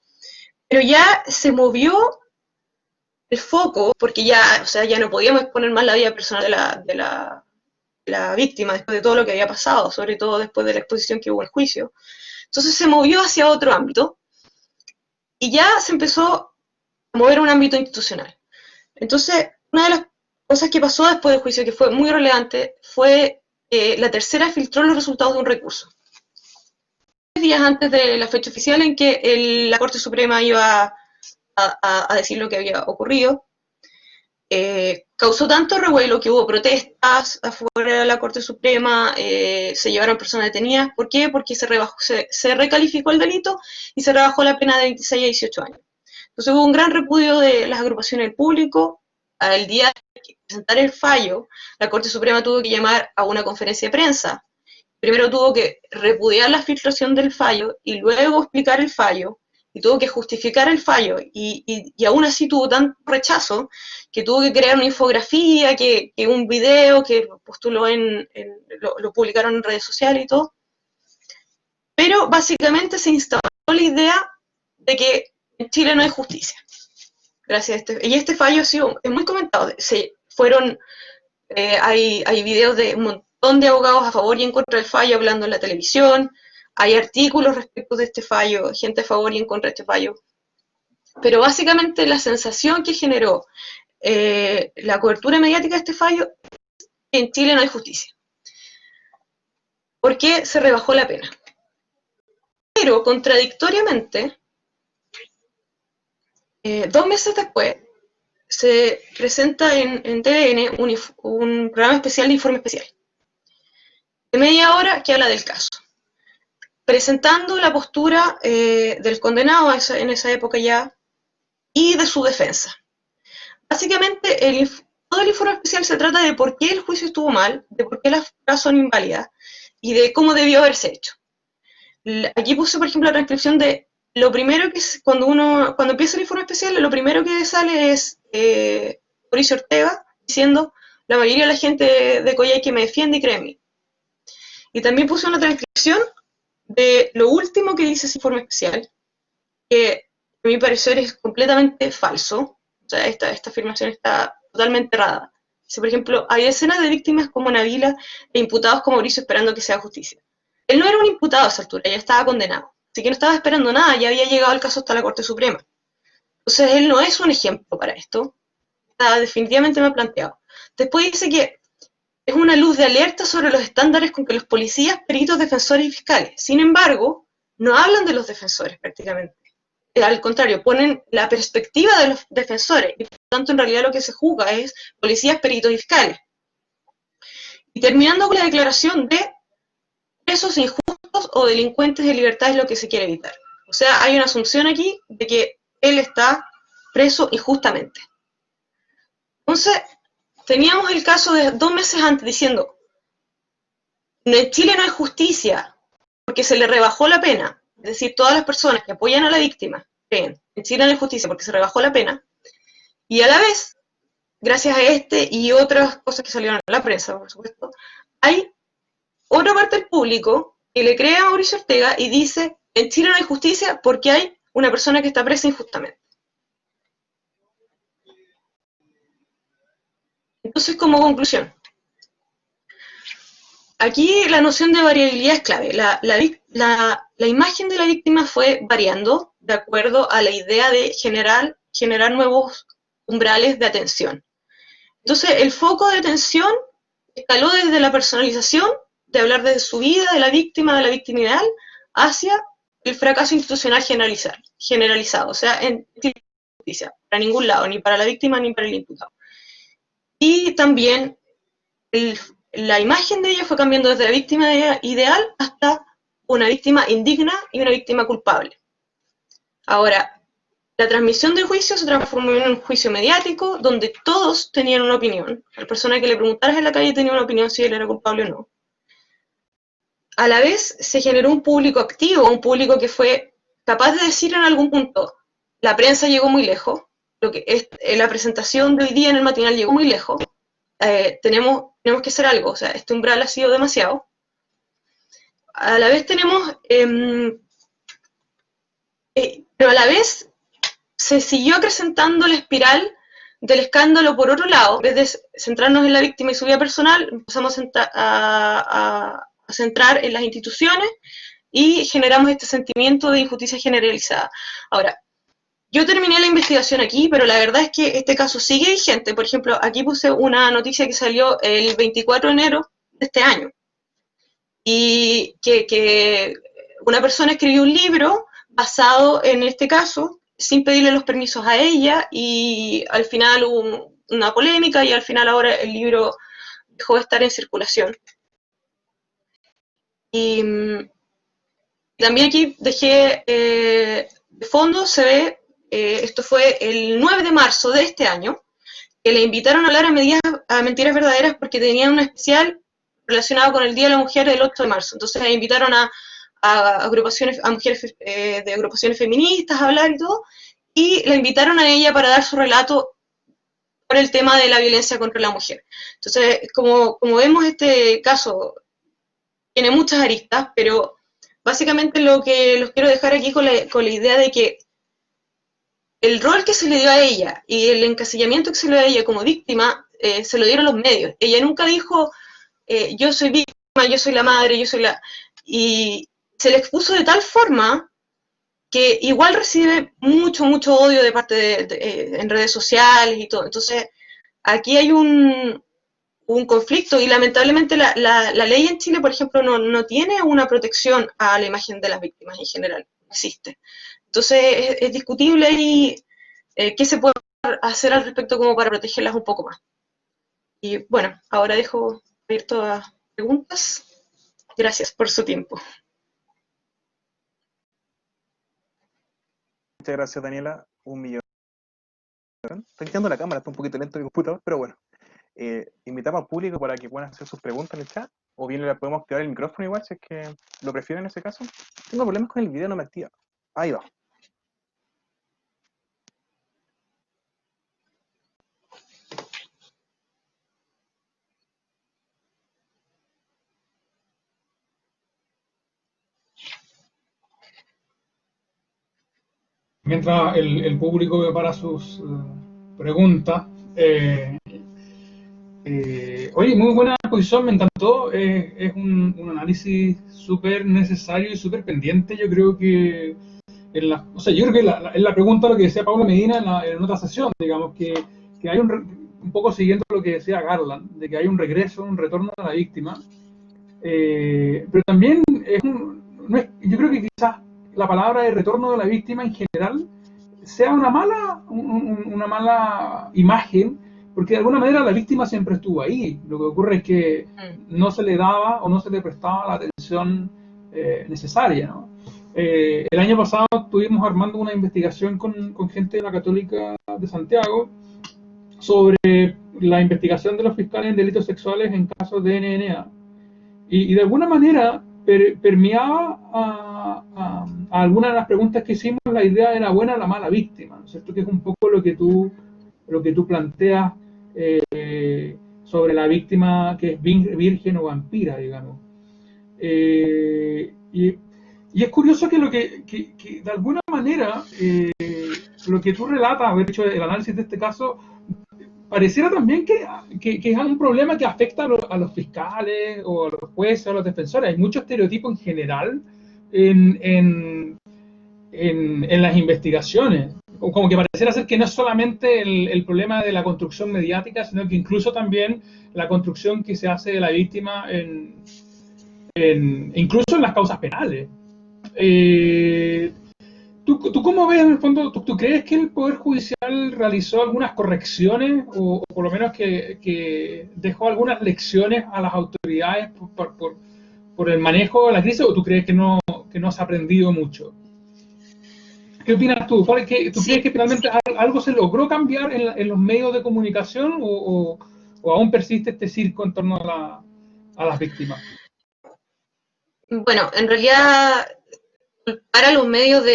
pero ya se movió el foco porque ya, o sea, ya no podíamos exponer más la vida personal de la víctima después de todo lo que había pasado, sobre todo después de la exposición que hubo en el juicio. Entonces se movió hacia otro ámbito y ya se empezó a mover a un ámbito institucional. Entonces, una de las cosas que pasó después del juicio que fue muy relevante fue que la tercera filtró los resultados de un recurso. 3 días antes de la fecha oficial en que la Corte Suprema iba a decir lo que había ocurrido, causó tanto revuelo que hubo protestas afuera de la Corte Suprema, se llevaron personas detenidas. ¿Por qué? Porque se recalificó el delito y se rebajó la pena de 26 a 18 años. Entonces hubo un gran repudio de las agrupaciones del público. Al día de presentar el fallo, la Corte Suprema tuvo que llamar a una conferencia de prensa. Primero tuvo que repudiar la filtración del fallo y luego explicar el fallo. Y tuvo que justificar el fallo, y aún así tuvo tanto rechazo que tuvo que crear una infografía, que un video, que postuló lo publicaron en redes sociales y todo. Pero básicamente se instaló la idea de que en Chile no hay justicia. Gracias a y este fallo ha sido muy comentado. Hay videos de un montón de abogados a favor y en contra del fallo hablando en la televisión. Hay artículos respecto de este fallo, gente a favor y en contra de este fallo. Pero básicamente la sensación que generó la cobertura mediática de este fallo es que en Chile no hay justicia. Porque se rebajó la pena. Pero contradictoriamente, 2 meses después, se presenta en TVN un programa especial de informe especial. De media hora que habla del caso. Presentando la postura del condenado en esa época ya y de su defensa. Básicamente, todo el informe especial se trata de por qué el juicio estuvo mal, de por qué las pruebas son inválidas y de cómo debió haberse hecho. Aquí puse, por ejemplo, la transcripción de lo primero que cuando empieza el informe especial, lo primero que sale es Mauricio Ortega diciendo: la mayoría de la gente de Coyhaique me defiende y cree en mí. Y también puse una transcripción de lo último que dice ese informe especial, que a mi parecer es completamente falso. O sea, esta afirmación está totalmente errada. Dice, por ejemplo, hay decenas de víctimas como Nabila e imputados como Mauricio esperando que se haga justicia. Él no era un imputado a esa altura, ya estaba condenado. Así que no estaba esperando nada, ya había llegado el caso hasta la Corte Suprema. Entonces él no es un ejemplo para esto. Está definitivamente mal planteado. Después dice que es una luz de alerta sobre los estándares con que los policías, peritos, defensores y fiscales. Sin embargo, no hablan de los defensores prácticamente. Al contrario, ponen la perspectiva de los defensores. Y por tanto, en realidad lo que se juzga es policías, peritos y fiscales. Y terminando con la declaración de presos injustos o delincuentes de libertad es lo que se quiere evitar. O sea, hay una asunción aquí de que él está preso injustamente. Entonces, teníamos el caso de 2 meses antes diciendo: en Chile no hay justicia porque se le rebajó la pena. Es decir, todas las personas que apoyan a la víctima creen: en Chile no hay justicia porque se rebajó la pena. Y a la vez, gracias a este y otras cosas que salieron en la prensa, por supuesto, hay otra parte del público que le cree a Mauricio Ortega y dice: en Chile no hay justicia porque hay una persona que está presa injustamente. Entonces, como conclusión, aquí la noción de variabilidad es clave. La imagen de la víctima fue variando de acuerdo a la idea de generar nuevos umbrales de atención. Entonces, el foco de atención escaló desde la personalización, de hablar de su vida, de la víctima ideal, hacia el fracaso institucional generalizado, o sea, en justicia, para ningún lado, ni para la víctima ni para el imputado. Y también la imagen de ella fue cambiando desde la víctima ideal hasta una víctima indigna y una víctima culpable. Ahora, la transmisión del juicio se transformó en un juicio mediático donde todos tenían una opinión. La persona que le preguntaras en la calle tenía una opinión si él era culpable o no. A la vez se generó un público activo, un público que fue capaz de decir en algún punto, la prensa llegó muy lejos, lo que es, la presentación de hoy día en el matinal llegó muy lejos, tenemos que hacer algo, o sea, este umbral ha sido demasiado. A la vez tenemos, pero a la vez se siguió acrecentando la espiral del escándalo por otro lado. En vez de centrarnos en la víctima y su vida personal, empezamos a centrar en las instituciones y generamos este sentimiento de injusticia generalizada. Ahora, yo terminé la investigación aquí, pero la verdad es que este caso sigue vigente. Por ejemplo, aquí puse una noticia que salió el 24 de enero de este año, y que una persona escribió un libro basado en este caso, sin pedirle los permisos a ella, y al final hubo una polémica, y al final ahora el libro dejó de estar en circulación. Y también aquí dejé, de fondo se ve, esto fue el 9 de marzo de este año, que le invitaron a hablar a Mentiras Verdaderas porque tenían un especial relacionado con el Día de la Mujer del 8 de marzo. Entonces le invitaron a agrupaciones, a mujeres de agrupaciones feministas a hablar y todo, y la invitaron a ella para dar su relato por el tema de la violencia contra la mujer. Entonces, como vemos, este caso tiene muchas aristas, pero básicamente lo que los quiero dejar aquí con la idea de que el rol que se le dio a ella y el encasillamiento que se le dio a ella como víctima, se lo dieron los medios. Ella nunca dijo, yo soy víctima, yo soy la madre, yo soy la... Y se le expuso de tal forma que igual recibe mucho odio de parte en redes sociales y todo. Entonces, aquí hay un conflicto, y lamentablemente la ley en Chile, por ejemplo, no tiene una protección a la imagen de las víctimas en general, no existe. Entonces es discutible y qué se puede hacer al respecto como para protegerlas un poco más. Y bueno, ahora dejo abierto a preguntas. Gracias por su tiempo. Muchas gracias, Daniela. 1.000.000. Estoy quitando la cámara, está un poquito lento mi computador, pero bueno. Invitamos al público para que puedan hacer sus preguntas en el chat, o bien le podemos activar el micrófono igual, si es que lo prefieren en ese caso. Tengo problemas con el video, no me activa. Ahí va. Mientras el público prepara sus preguntas, oye, muy buena exposición, me encantó. Es un análisis súper necesario y súper pendiente. Yo creo que, yo creo que en la pregunta lo que decía Pablo Medina en otra sesión, digamos, que hay un poco siguiendo lo que decía Garland, de que hay un regreso, un retorno a la víctima. Pero también yo creo que quizás la palabra de retorno de la víctima en general sea una mala imagen, porque de alguna manera la víctima siempre estuvo ahí. Lo que ocurre es que no se le daba o no se le prestaba la atención necesaria, ¿no? El año pasado estuvimos armando una investigación con gente de la Católica de Santiago sobre la investigación de los fiscales en delitos sexuales en casos de NNA. Y de alguna manera permeaba a algunas de las preguntas que hicimos la idea de la buena o la mala víctima, ¿no es cierto? Que es un poco lo que tú planteas sobre la víctima que es virgen o vampira, digamos. Y es curioso que de alguna manera lo que tú relatas, haber hecho el análisis de este caso, pareciera también que es un problema que afecta a los fiscales o a los jueces o a los defensores. Hay mucho estereotipo en general en en las investigaciones. Como que pareciera ser que no es solamente el problema de la construcción mediática, sino que incluso también la construcción que se hace de la víctima incluso en las causas penales. ¿Tú cómo ves, en el fondo, tú crees que el Poder Judicial realizó algunas correcciones o por lo menos que dejó algunas lecciones a las autoridades por el manejo de la crisis, o tú crees que no se ha aprendido mucho? ¿Qué opinas tú? ¿Tú crees que finalmente algo se logró cambiar en los medios de comunicación o aún persiste este circo en torno a las víctimas? Bueno, en realidad, culpar a los medios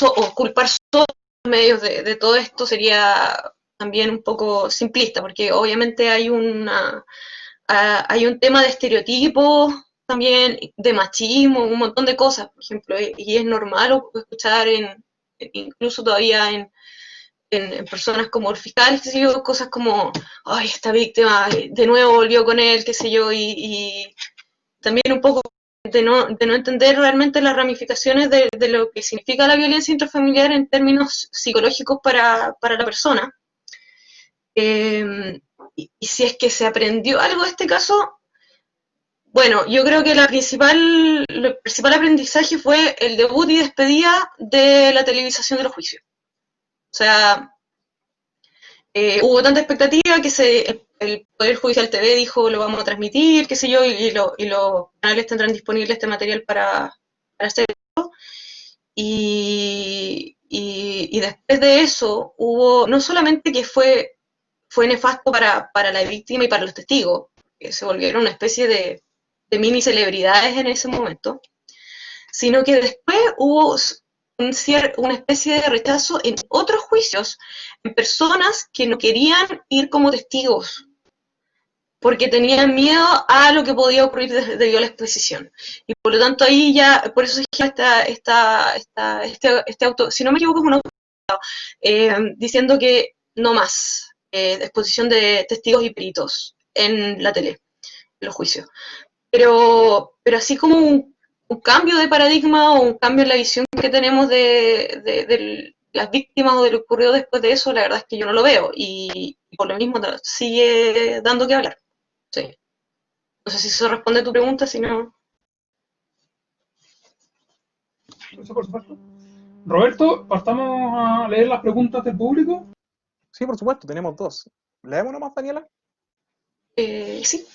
o culpar solo a los medios de todo esto sería también un poco simplista, porque obviamente hay un tema de estereotipos también, de machismo, un montón de cosas, por ejemplo, y es normal escuchar incluso todavía en personas como el fiscal, qué sé yo, cosas como, ay, esta víctima de nuevo volvió con él, qué sé yo, y también un poco de no entender realmente las ramificaciones de lo que significa la violencia intrafamiliar en términos psicológicos para la persona. Y si es que se aprendió algo de este caso, bueno, yo creo que el principal aprendizaje fue el debut y despedida de la televisación de los juicios. O sea, hubo tanta expectativa que el Poder Judicial TV dijo lo vamos a transmitir, qué sé yo, y los canales tendrán disponible este material para hacerlo. Y después de eso hubo, no solamente que fue nefasto para la víctima y para los testigos, que se volvieron una especie de mini celebridades en ese momento, sino que después hubo una especie de rechazo en otros juicios, en personas que no querían ir como testigos, porque tenían miedo a lo que podía ocurrir debido a la exposición. Y por lo tanto ahí ya, por eso se este auto, si no me equivoco es un auto, diciendo que no más exposición de testigos y peritos en la tele, en los juicios. Pero así como un cambio de paradigma o un cambio en la visión que tenemos de las víctimas o de lo que ocurrió después de eso, la verdad es que yo no lo veo. Y por lo mismo sigue dando que hablar. Sí. No sé si eso responde a tu pregunta, si no... Eso, por supuesto. Roberto, ¿partamos a leer las preguntas del público? Sí, por supuesto, tenemos dos. ¿Leemos nomás, Daniela? Sí.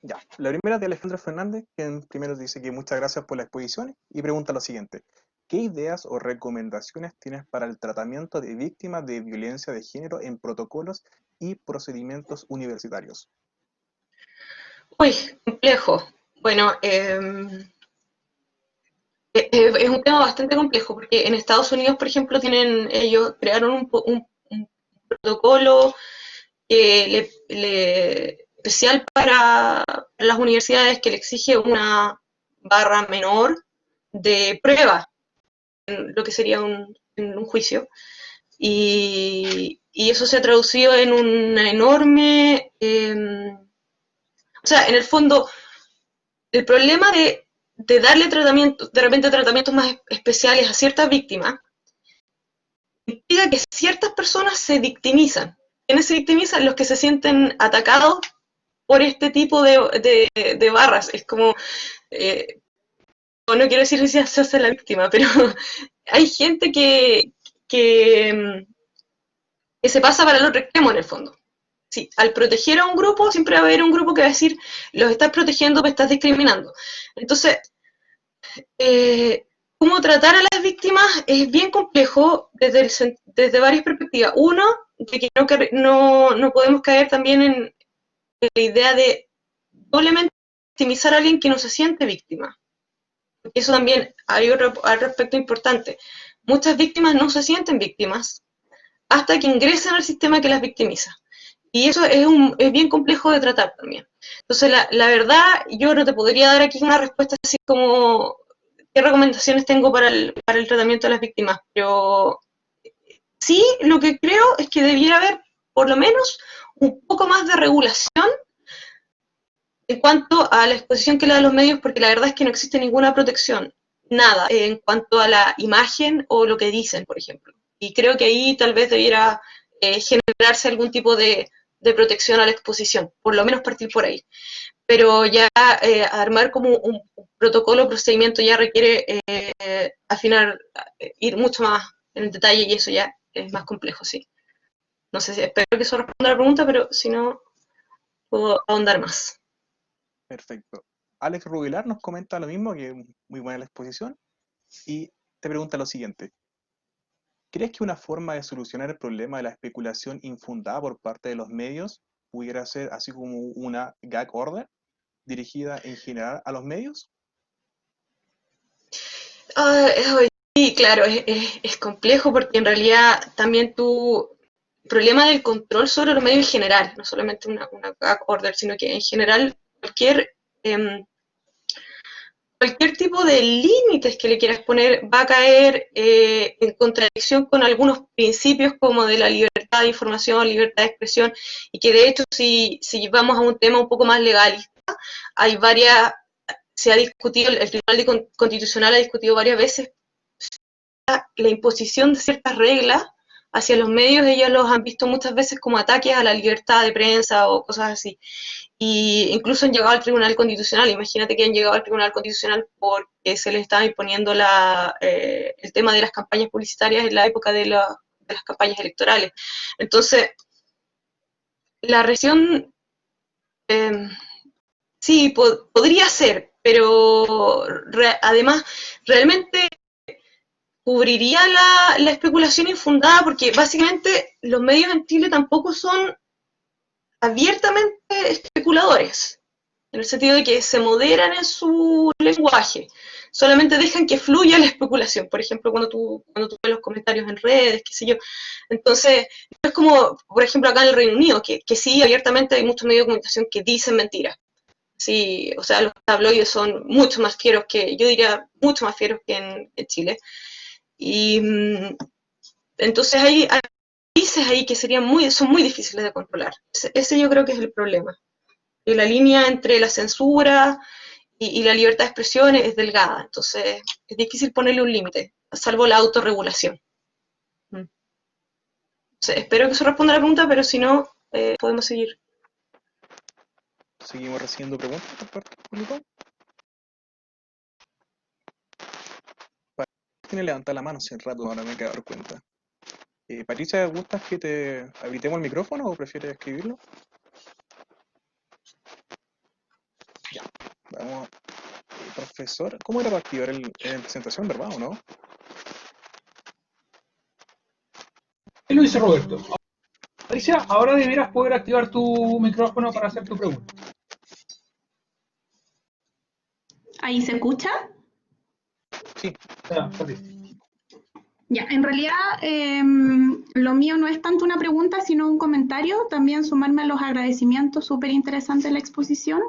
Ya, la primera es de Alejandro Fernández, quien primero dice que muchas gracias por la exposición y pregunta lo siguiente: ¿qué ideas o recomendaciones tienes para el tratamiento de víctimas de violencia de género en protocolos y procedimientos universitarios? Uy, complejo. Bueno, es un tema bastante complejo, porque en Estados Unidos, por ejemplo, ellos crearon un protocolo especial para las universidades que le exige una barra menor de prueba, en lo que sería en un juicio. Y eso se ha traducido en una enorme... o sea, en el fondo, el problema de darle tratamiento, de repente tratamientos más especiales a ciertas víctimas, implica que ciertas personas se victimizan. ¿Quiénes se victimizan? Los que se sienten atacados por este tipo de barras. Es como, no quiero decir que se hace la víctima, pero hay gente que se pasa para el otro extremo en el fondo. Sí, al proteger a un grupo, siempre va a haber un grupo que va a decir, los estás protegiendo, me estás discriminando. Entonces, cómo tratar a las víctimas es bien complejo desde varias perspectivas. Uno, de que no podemos caer también en la idea de doblemente victimizar a alguien que no se siente víctima. Porque eso también hay otro aspecto importante. Muchas víctimas no se sienten víctimas hasta que ingresen al sistema que las victimiza. Y eso es bien complejo de tratar también. Entonces, la verdad, yo no te podría dar aquí una respuesta así como qué recomendaciones tengo para el tratamiento de las víctimas, pero sí lo que creo es que debiera haber por lo menos un poco más de regulación en cuanto a la exposición que le dan los medios, porque la verdad es que no existe ninguna protección nada en cuanto a la imagen o lo que dicen, por ejemplo. Y creo que ahí tal vez debiera generarse algún tipo de protección a la exposición, por lo menos partir por ahí. Pero ya armar como un protocolo o procedimiento ya requiere afinar, ir mucho más en el detalle y eso ya es más complejo, sí. No sé si espero que eso responda a la pregunta, pero si no, puedo ahondar más. Perfecto. Alex Rubilar nos comenta lo mismo, que es muy buena la exposición, y te pregunta lo siguiente. ¿Crees que una forma de solucionar el problema de la especulación infundada por parte de los medios pudiera ser así como una gag order dirigida en general a los medios? Sí, claro, es complejo porque en realidad también el problema del control sobre los medios en general, no solamente una gag order, sino que en general cualquier tipo de límites que le quieras poner va a caer en contradicción con algunos principios como de la libertad de información, libertad de expresión, y que de hecho si vamos a un tema un poco más legalista, hay varias, se ha discutido, el Tribunal Constitucional ha discutido varias veces la imposición de ciertas reglas hacia los medios. Ellos los han visto muchas veces como ataques a la libertad de prensa o cosas así. Y incluso han llegado al Tribunal Constitucional. Imagínate que han llegado al Tribunal Constitucional porque se les estaba imponiendo el tema de las campañas publicitarias en la época de las campañas electorales. Entonces, la reacción sí, podría ser, pero además, realmente cubriría la especulación infundada, porque básicamente los medios en Chile tampoco son abiertamente especuladores, en el sentido de que se moderan en su lenguaje, solamente dejan que fluya la especulación, por ejemplo, cuando tú ves los comentarios en redes, qué sé yo. Entonces, no es como, por ejemplo, acá en el Reino Unido, que sí, abiertamente hay muchos medios de comunicación que dicen mentiras. Sí, o sea, los tabloides son mucho más fieros yo diría, mucho más fieros que en Chile. Y entonces hay países ahí que son muy difíciles de controlar. Ese yo creo que es el problema. Y la línea entre la censura y la libertad de expresión es delgada, entonces es difícil ponerle un límite, salvo la autorregulación. Entonces, espero que eso responda a la pregunta, pero si no, podemos seguir. Seguimos recibiendo preguntas por parte del público. Tiene levantar la mano hace un rato, ahora me he dar cuenta. Patricia, ¿gustas que te habilitemos el micrófono o prefieres escribirlo? Ya, vamos. Profesor, ¿cómo era para activar en presentación, verdad o no? Y lo dice Roberto. Patricia, ahora deberás poder activar tu micrófono para hacer tu pregunta. ¿Ahí se escucha? Sí. Ya, Ya, en realidad lo mío no es tanto una pregunta, sino un comentario. También sumarme a los agradecimientos, súper interesante la exposición.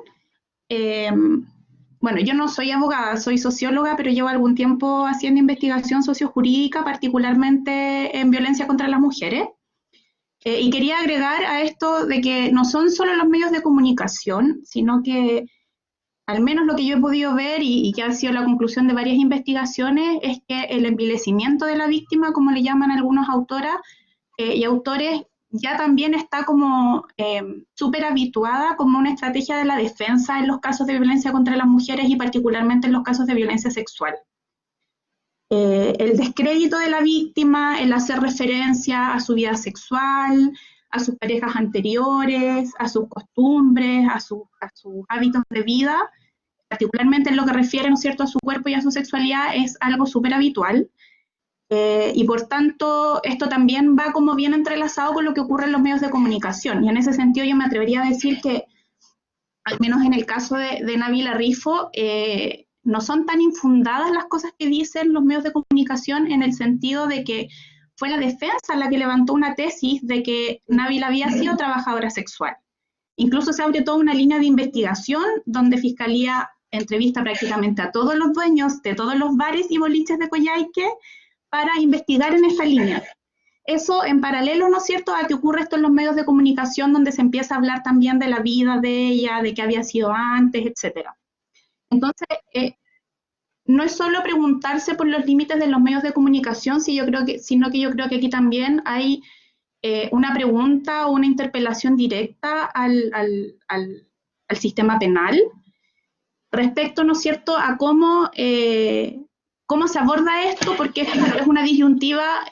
Bueno, yo no soy abogada, soy socióloga, pero llevo algún tiempo haciendo investigación sociojurídica, particularmente en violencia contra las mujeres. Y quería agregar a esto de que no son solo los medios de comunicación, sino que al menos lo que yo he podido ver y que ha sido la conclusión de varias investigaciones es que el envilecimiento de la víctima, como le llaman algunos autoras y autores, ya también está como súper habituada como una estrategia de la defensa en los casos de violencia contra las mujeres y particularmente en los casos de violencia sexual. El descrédito de la víctima, el hacer referencia a su vida sexual, a sus parejas anteriores, a sus costumbres, a sus hábitos de vida, particularmente en lo que refiere, ¿no es cierto?, a su cuerpo y a su sexualidad, es algo súper habitual. Y por tanto, esto también va como bien entrelazado con lo que ocurre en los medios de comunicación. Y en ese sentido yo me atrevería a decir que, al menos en el caso de Nabila Rifo, no son tan infundadas las cosas que dicen los medios de comunicación en el sentido de que fue la defensa la que levantó una tesis de que Nabila había sido trabajadora sexual. Incluso se abre toda una línea de investigación donde Fiscalía entrevista prácticamente a todos los dueños de todos los bares y boliches de Coyhaique para investigar en esa línea. Eso en paralelo, ¿no es cierto?, a que ocurre esto en los medios de comunicación donde se empieza a hablar también de la vida de ella, de qué había sido antes, etc. Entonces, no es solo preguntarse por los límites de los medios de comunicación, sino que yo creo que aquí también hay una pregunta o una interpelación directa al sistema penal respecto, ¿no es cierto?, a cómo se aborda esto, porque es una disyuntiva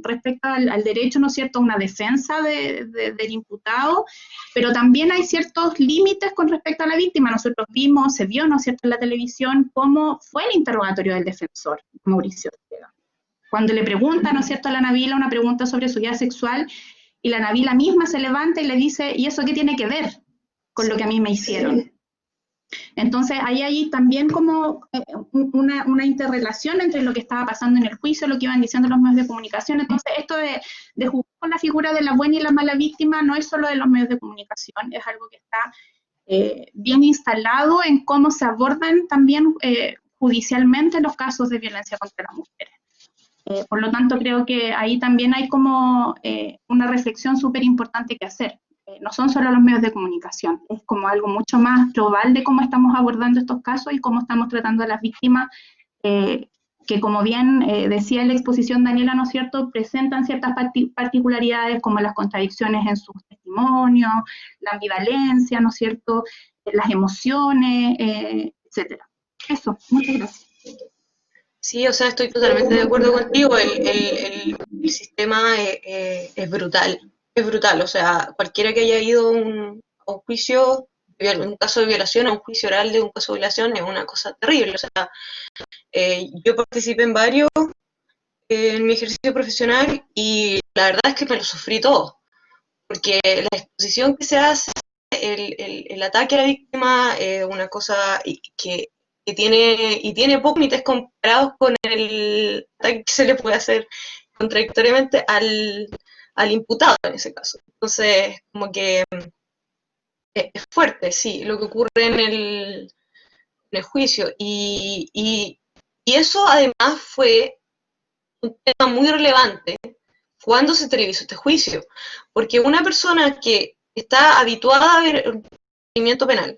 respecto al derecho, ¿no es cierto?, a una defensa del imputado, pero también hay ciertos límites con respecto a la víctima. Nosotros se vio, ¿no es cierto?, en la televisión cómo fue el interrogatorio del defensor, Mauricio Ortega. Cuando le pregunta, ¿no es cierto?, a la Nabila una pregunta sobre su vida sexual, y la Nabila misma se levanta y le dice, ¿y eso qué tiene que ver con lo que a mí me hicieron? Entonces, hay también como una interrelación entre lo que estaba pasando en el juicio, lo que iban diciendo los medios de comunicación. Entonces, esto de jugar con la figura de la buena y la mala víctima no es solo de los medios de comunicación, es algo que está bien instalado en cómo se abordan también judicialmente los casos de violencia contra las mujeres. Por lo tanto, creo que ahí también hay como una reflexión súper importante que hacer. No son solo los medios de comunicación, es como algo mucho más global de cómo estamos abordando estos casos y cómo estamos tratando a las víctimas, que como bien decía en la exposición Daniela, ¿no es cierto?, presentan ciertas particularidades como las contradicciones en sus testimonios, la ambivalencia, ¿no es cierto?, las emociones, etcétera. Eso, muchas gracias. Sí, o sea, estoy totalmente de acuerdo contigo, el sistema es brutal. Es brutal, o sea, cualquiera que haya ido a un juicio, un caso de violación, a un juicio oral de un caso de violación, es una cosa terrible. O sea, yo participé en varios en mi ejercicio profesional y la verdad es que me lo sufrí todo, porque la exposición que se hace, el ataque a la víctima, es una cosa que tiene pocos límites comparados con el ataque que se le puede hacer contradictoriamente al imputado en ese caso. Entonces, como que es fuerte, sí, lo que ocurre en el juicio. Y eso además fue un tema muy relevante cuando se televisó este juicio. Porque una persona que está habituada a ver un procedimiento penal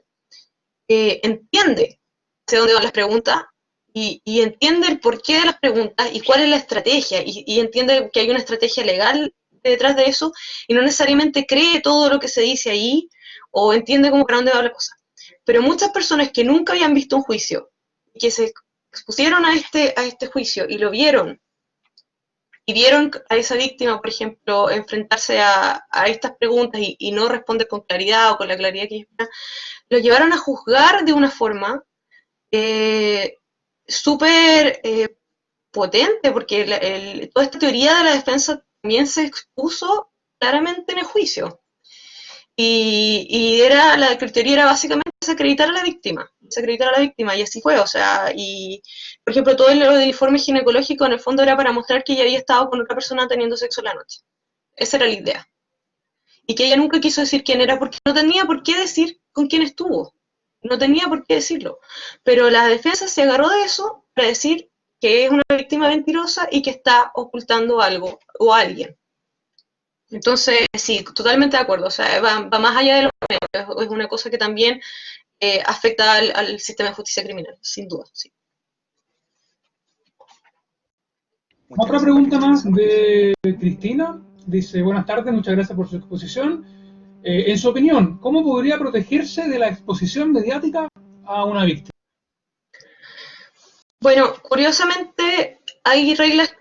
entiende hacia dónde van las preguntas y entiende el porqué de las preguntas y cuál es la estrategia. Y entiende que hay una estrategia legal detrás de eso y no necesariamente cree todo lo que se dice ahí o entiende cómo para dónde va la cosa. Pero muchas personas que nunca habían visto un juicio y que se expusieron a este juicio y lo vieron y vieron a esa víctima, por ejemplo, enfrentarse a estas preguntas y no responder con claridad o con la claridad que espera, lo llevaron a juzgar de una forma súper potente, porque toda esta teoría de la defensa también se expuso claramente en el juicio. Y la teoría era básicamente desacreditar a la víctima, y así fue, o sea, y por ejemplo, todo el informe ginecológico en el fondo era para mostrar que ella había estado con otra persona teniendo sexo en la noche. Esa era la idea. Y que ella nunca quiso decir quién era, porque no tenía por qué decir con quién estuvo. No tenía por qué decirlo. Pero la defensa se agarró de eso para decir que es una víctima mentirosa y que está ocultando algo o a alguien. Entonces, sí, totalmente de acuerdo. O sea, va más allá de lo que es una cosa que también afecta al sistema de justicia criminal, sin duda, sí. Otra pregunta más de Cristina. Dice, buenas tardes, muchas gracias por su exposición. En su opinión, ¿cómo podría protegerse de la exposición mediática a una víctima? Bueno, curiosamente hay reglas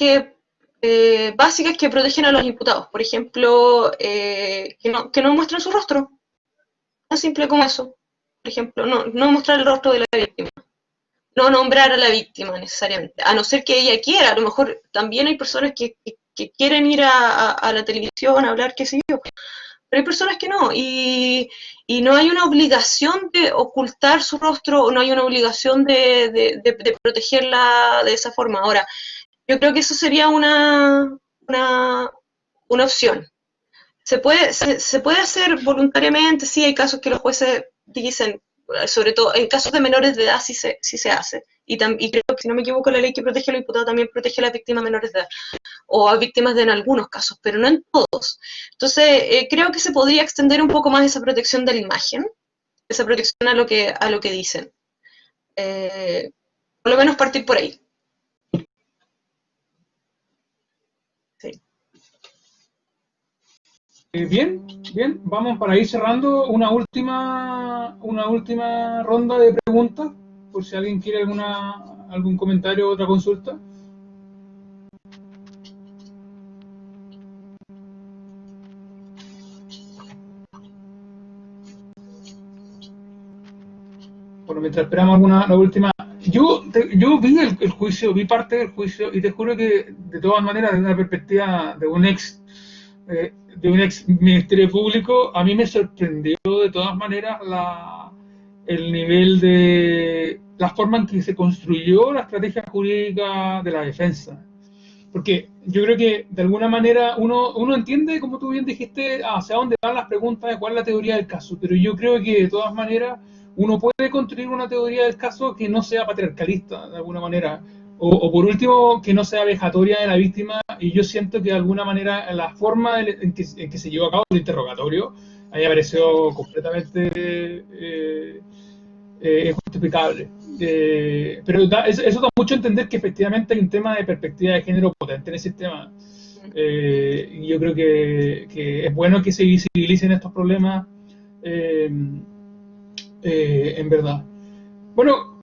básicas que protegen a los imputados. Por ejemplo, que no muestren su rostro. Tan simple como eso. Por ejemplo, no mostrar el rostro de la víctima. No nombrar a la víctima necesariamente. A no ser que ella quiera. A lo mejor también hay personas que quieren ir a la televisión a hablar, qué sé yo. Pero hay personas que no, y no hay una obligación de ocultar su rostro, o no hay una obligación de protegerla de esa forma. Ahora, yo creo que eso sería una opción. Se puede hacer voluntariamente, sí, hay casos que los jueces dicen, sobre todo en casos de menores de edad sí se hace. Y creo que, si no me equivoco, la ley que protege a los imputados también protege a las víctimas menores de edad, o a víctimas en algunos casos, pero no en todos. Entonces, creo que se podría extender un poco más esa protección de la imagen, esa protección a lo que dicen. Por lo menos partir por ahí. Sí. Bien, vamos para ir cerrando una última ronda de preguntas, por si alguien quiere algún comentario o otra consulta. Bueno, mientras esperamos la última. Yo vi el juicio, vi parte del juicio, y te juro que, de todas maneras, desde una perspectiva de un ex ministerio público, a mí me sorprendió de todas maneras el nivel de la forma en que se construyó la estrategia jurídica de la defensa. Porque yo creo que de alguna manera uno entiende, como tú bien dijiste, hacia dónde van las preguntas de cuál es la teoría del caso, pero yo creo que de todas maneras uno puede construir una teoría del caso que no sea patriarcalista, de alguna manera, o por último, que no sea vejatoria de la víctima, y yo siento que de alguna manera la forma en que se llevó a cabo el interrogatorio a mí me pareció completamente injustificable. Pero eso da mucho a entender que efectivamente hay un tema de perspectiva de género potente en el sistema. Y yo creo que es bueno que se visibilicen estos problemas en verdad. Bueno,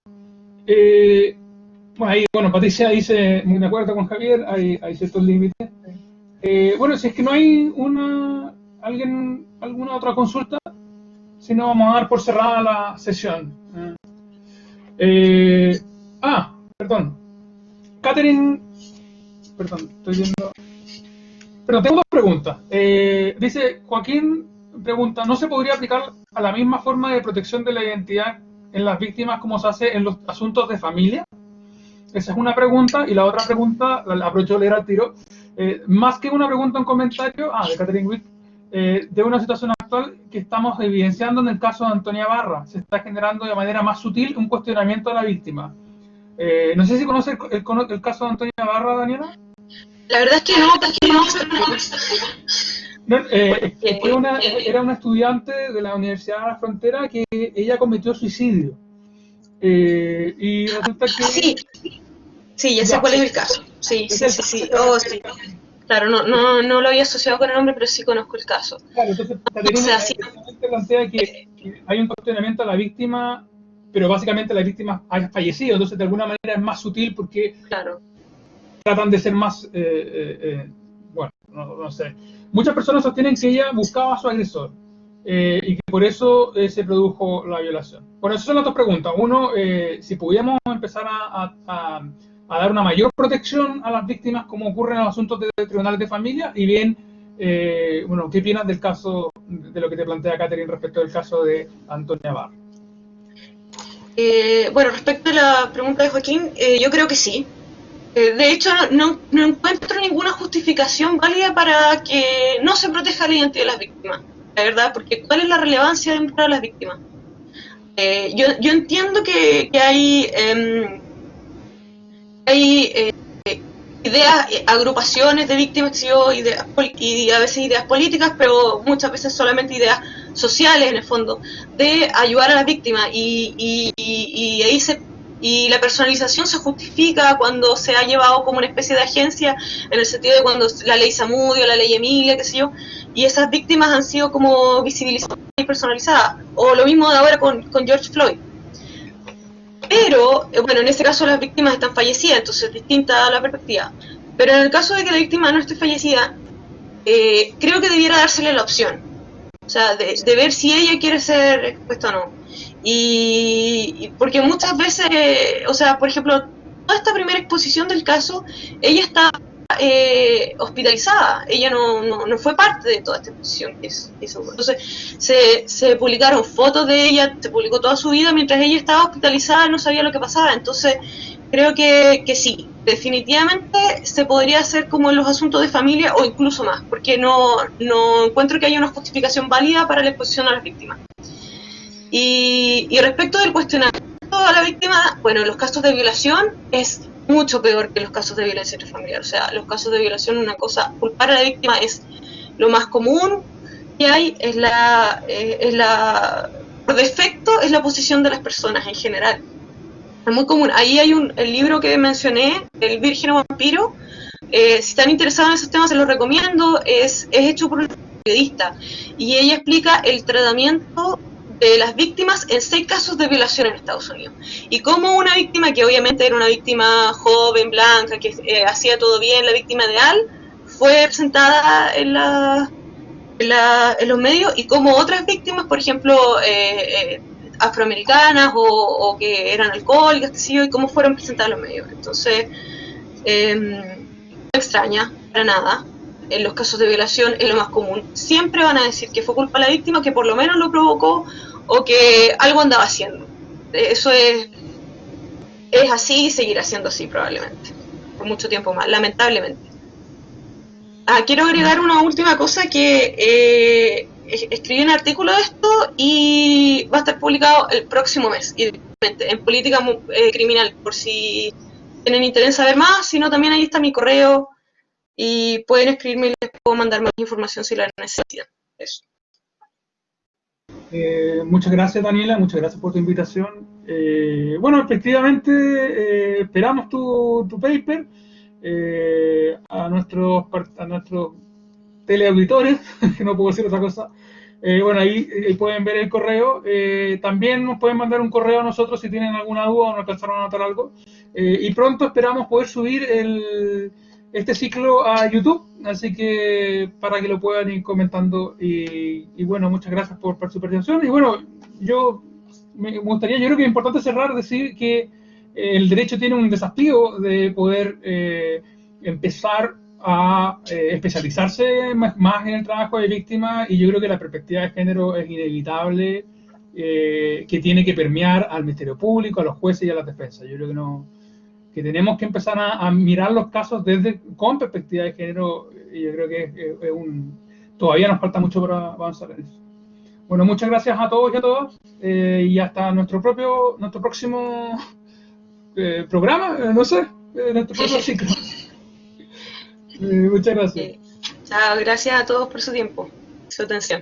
Patricia dice, muy de acuerdo con Javier, hay ciertos límites. Bueno, si es que no hay alguna otra consulta, si no, vamos a dar por cerrada la sesión. Perdón. Catherine, perdón, estoy viendo. Pero tengo dos preguntas. Dice Joaquín, pregunta, ¿no se podría aplicar a la misma forma de protección de la identidad en las víctimas como se hace en los asuntos de familia? Esa es una pregunta. Y la otra pregunta, la aprovecho de leer al tiro, más que una pregunta, un comentario, de Catherine Witt, de una situación actual que estamos evidenciando en el caso de Antonia Barra. Se está generando de manera más sutil un cuestionamiento a la víctima. No sé si conoce el caso de Antonia Barra, Daniela. La verdad es que no, era una estudiante de la Universidad de la Frontera que ella cometió suicidio. Y resulta que... Sí, ya sé cuál es el caso. Sí. Oh, sí. Claro, no lo había asociado con el nombre, pero sí conozco el caso. Claro, entonces Caterina plantea que hay un cuestionamiento a la víctima, pero básicamente la víctima ha fallecido, entonces de alguna manera es más sutil porque tratan de ser más, bueno, no sé. Muchas personas sostienen que ella buscaba a su agresor y que por eso se produjo la violación. Bueno, esas son las dos preguntas. Uno, si pudiéramos empezar a dar una mayor protección a las víctimas como ocurre en los asuntos de tribunales de familia, y bien, bueno, ¿qué opinas del caso, de lo que te plantea Catherine respecto del caso de Antonia Barra? Bueno, respecto a la pregunta de Joaquín, yo creo que sí. De hecho, no encuentro ninguna justificación válida para que no se proteja la identidad de las víctimas, la verdad, porque ¿cuál es la relevancia de involucrar a las víctimas? Yo entiendo que hay ideas, agrupaciones de víctimas y a veces ideas políticas, pero muchas veces solamente ideas sociales en el fondo, de ayudar a las víctimas, y la personalización se justifica cuando se ha llevado como una especie de agencia, en el sentido de cuando la ley Zamudio, la ley Emilia, qué sé yo, y esas víctimas han sido como visibilizadas y personalizadas, o lo mismo de ahora con George Floyd. Pero, bueno, en este caso las víctimas están fallecidas, entonces es distinta la perspectiva. Pero en el caso de que la víctima no esté fallecida, creo que debiera dársele la opción. O sea, de ver si ella quiere ser expuesta o no. Y porque muchas veces, o sea, por ejemplo, toda esta primera exposición del caso, ella está hospitalizada, ella no fue parte de toda esta exposición. Entonces se publicaron fotos de ella, se publicó toda su vida mientras ella estaba hospitalizada, no sabía lo que pasaba. Entonces creo que sí, definitivamente se podría hacer como en los asuntos de familia o incluso más, porque no encuentro que haya una justificación válida para la exposición a las víctimas. Y respecto del cuestionamiento a la víctima, bueno, en los casos de violación es mucho peor que los casos de violencia intrafamiliar. O sea, los casos de violación, una cosa, culpar a la víctima es lo más común que hay, por defecto, es la posición de las personas en general. Es muy común. Ahí hay el libro que mencioné, El Virgen o Vampiro. Si están interesados en esos temas, se los recomiendo. Es hecho por una periodista y ella explica el tratamiento de las víctimas en 6 casos de violación en Estados Unidos. Y cómo una víctima, que obviamente era una víctima joven, blanca, que hacía todo bien, la víctima ideal, fue presentada en los medios, y cómo otras víctimas, por ejemplo, afroamericanas o que eran alcohólicas, qué sé yo, y cómo fueron presentadas en los medios. Entonces, no extraña para nada. En los casos de violación es lo más común. Siempre van a decir que fue culpa de la víctima, que por lo menos lo provocó o que algo andaba haciendo. Eso es así y seguirá siendo así probablemente, por mucho tiempo más, lamentablemente. Quiero agregar una última cosa, que escribí un artículo de esto y va a estar publicado el próximo mes, en Política Criminal, por si tienen interés en saber más. Si no, también ahí está mi correo y pueden escribirme y les puedo mandar más información si la necesitan. Eso. Muchas gracias, Daniela, muchas gracias por tu invitación. Bueno, efectivamente, esperamos tu paper. A nuestros teleauditores, que no puedo decir otra cosa. Bueno, ahí pueden ver el correo. También nos pueden mandar un correo a nosotros si tienen alguna duda o no alcanzaron a anotar algo. Y pronto esperamos poder subir este ciclo a YouTube, así que para que lo puedan ir comentando. Y bueno, muchas gracias por su participación. Y bueno, yo creo que es importante cerrar, decir que el derecho tiene un desafío de poder empezar a especializarse más en el trabajo de víctima, y yo creo que la perspectiva de género es inevitable, que tiene que permear al Ministerio Público, a los jueces y a las defensas. Yo creo que tenemos que empezar a mirar los casos con perspectiva de género, y yo creo que todavía nos falta mucho para avanzar en eso. Bueno, muchas gracias a todos y a todas, y hasta nuestro próximo programa, no sé, nuestro próximo ciclo. Muchas gracias. Chao, gracias a todos por su tiempo, su atención.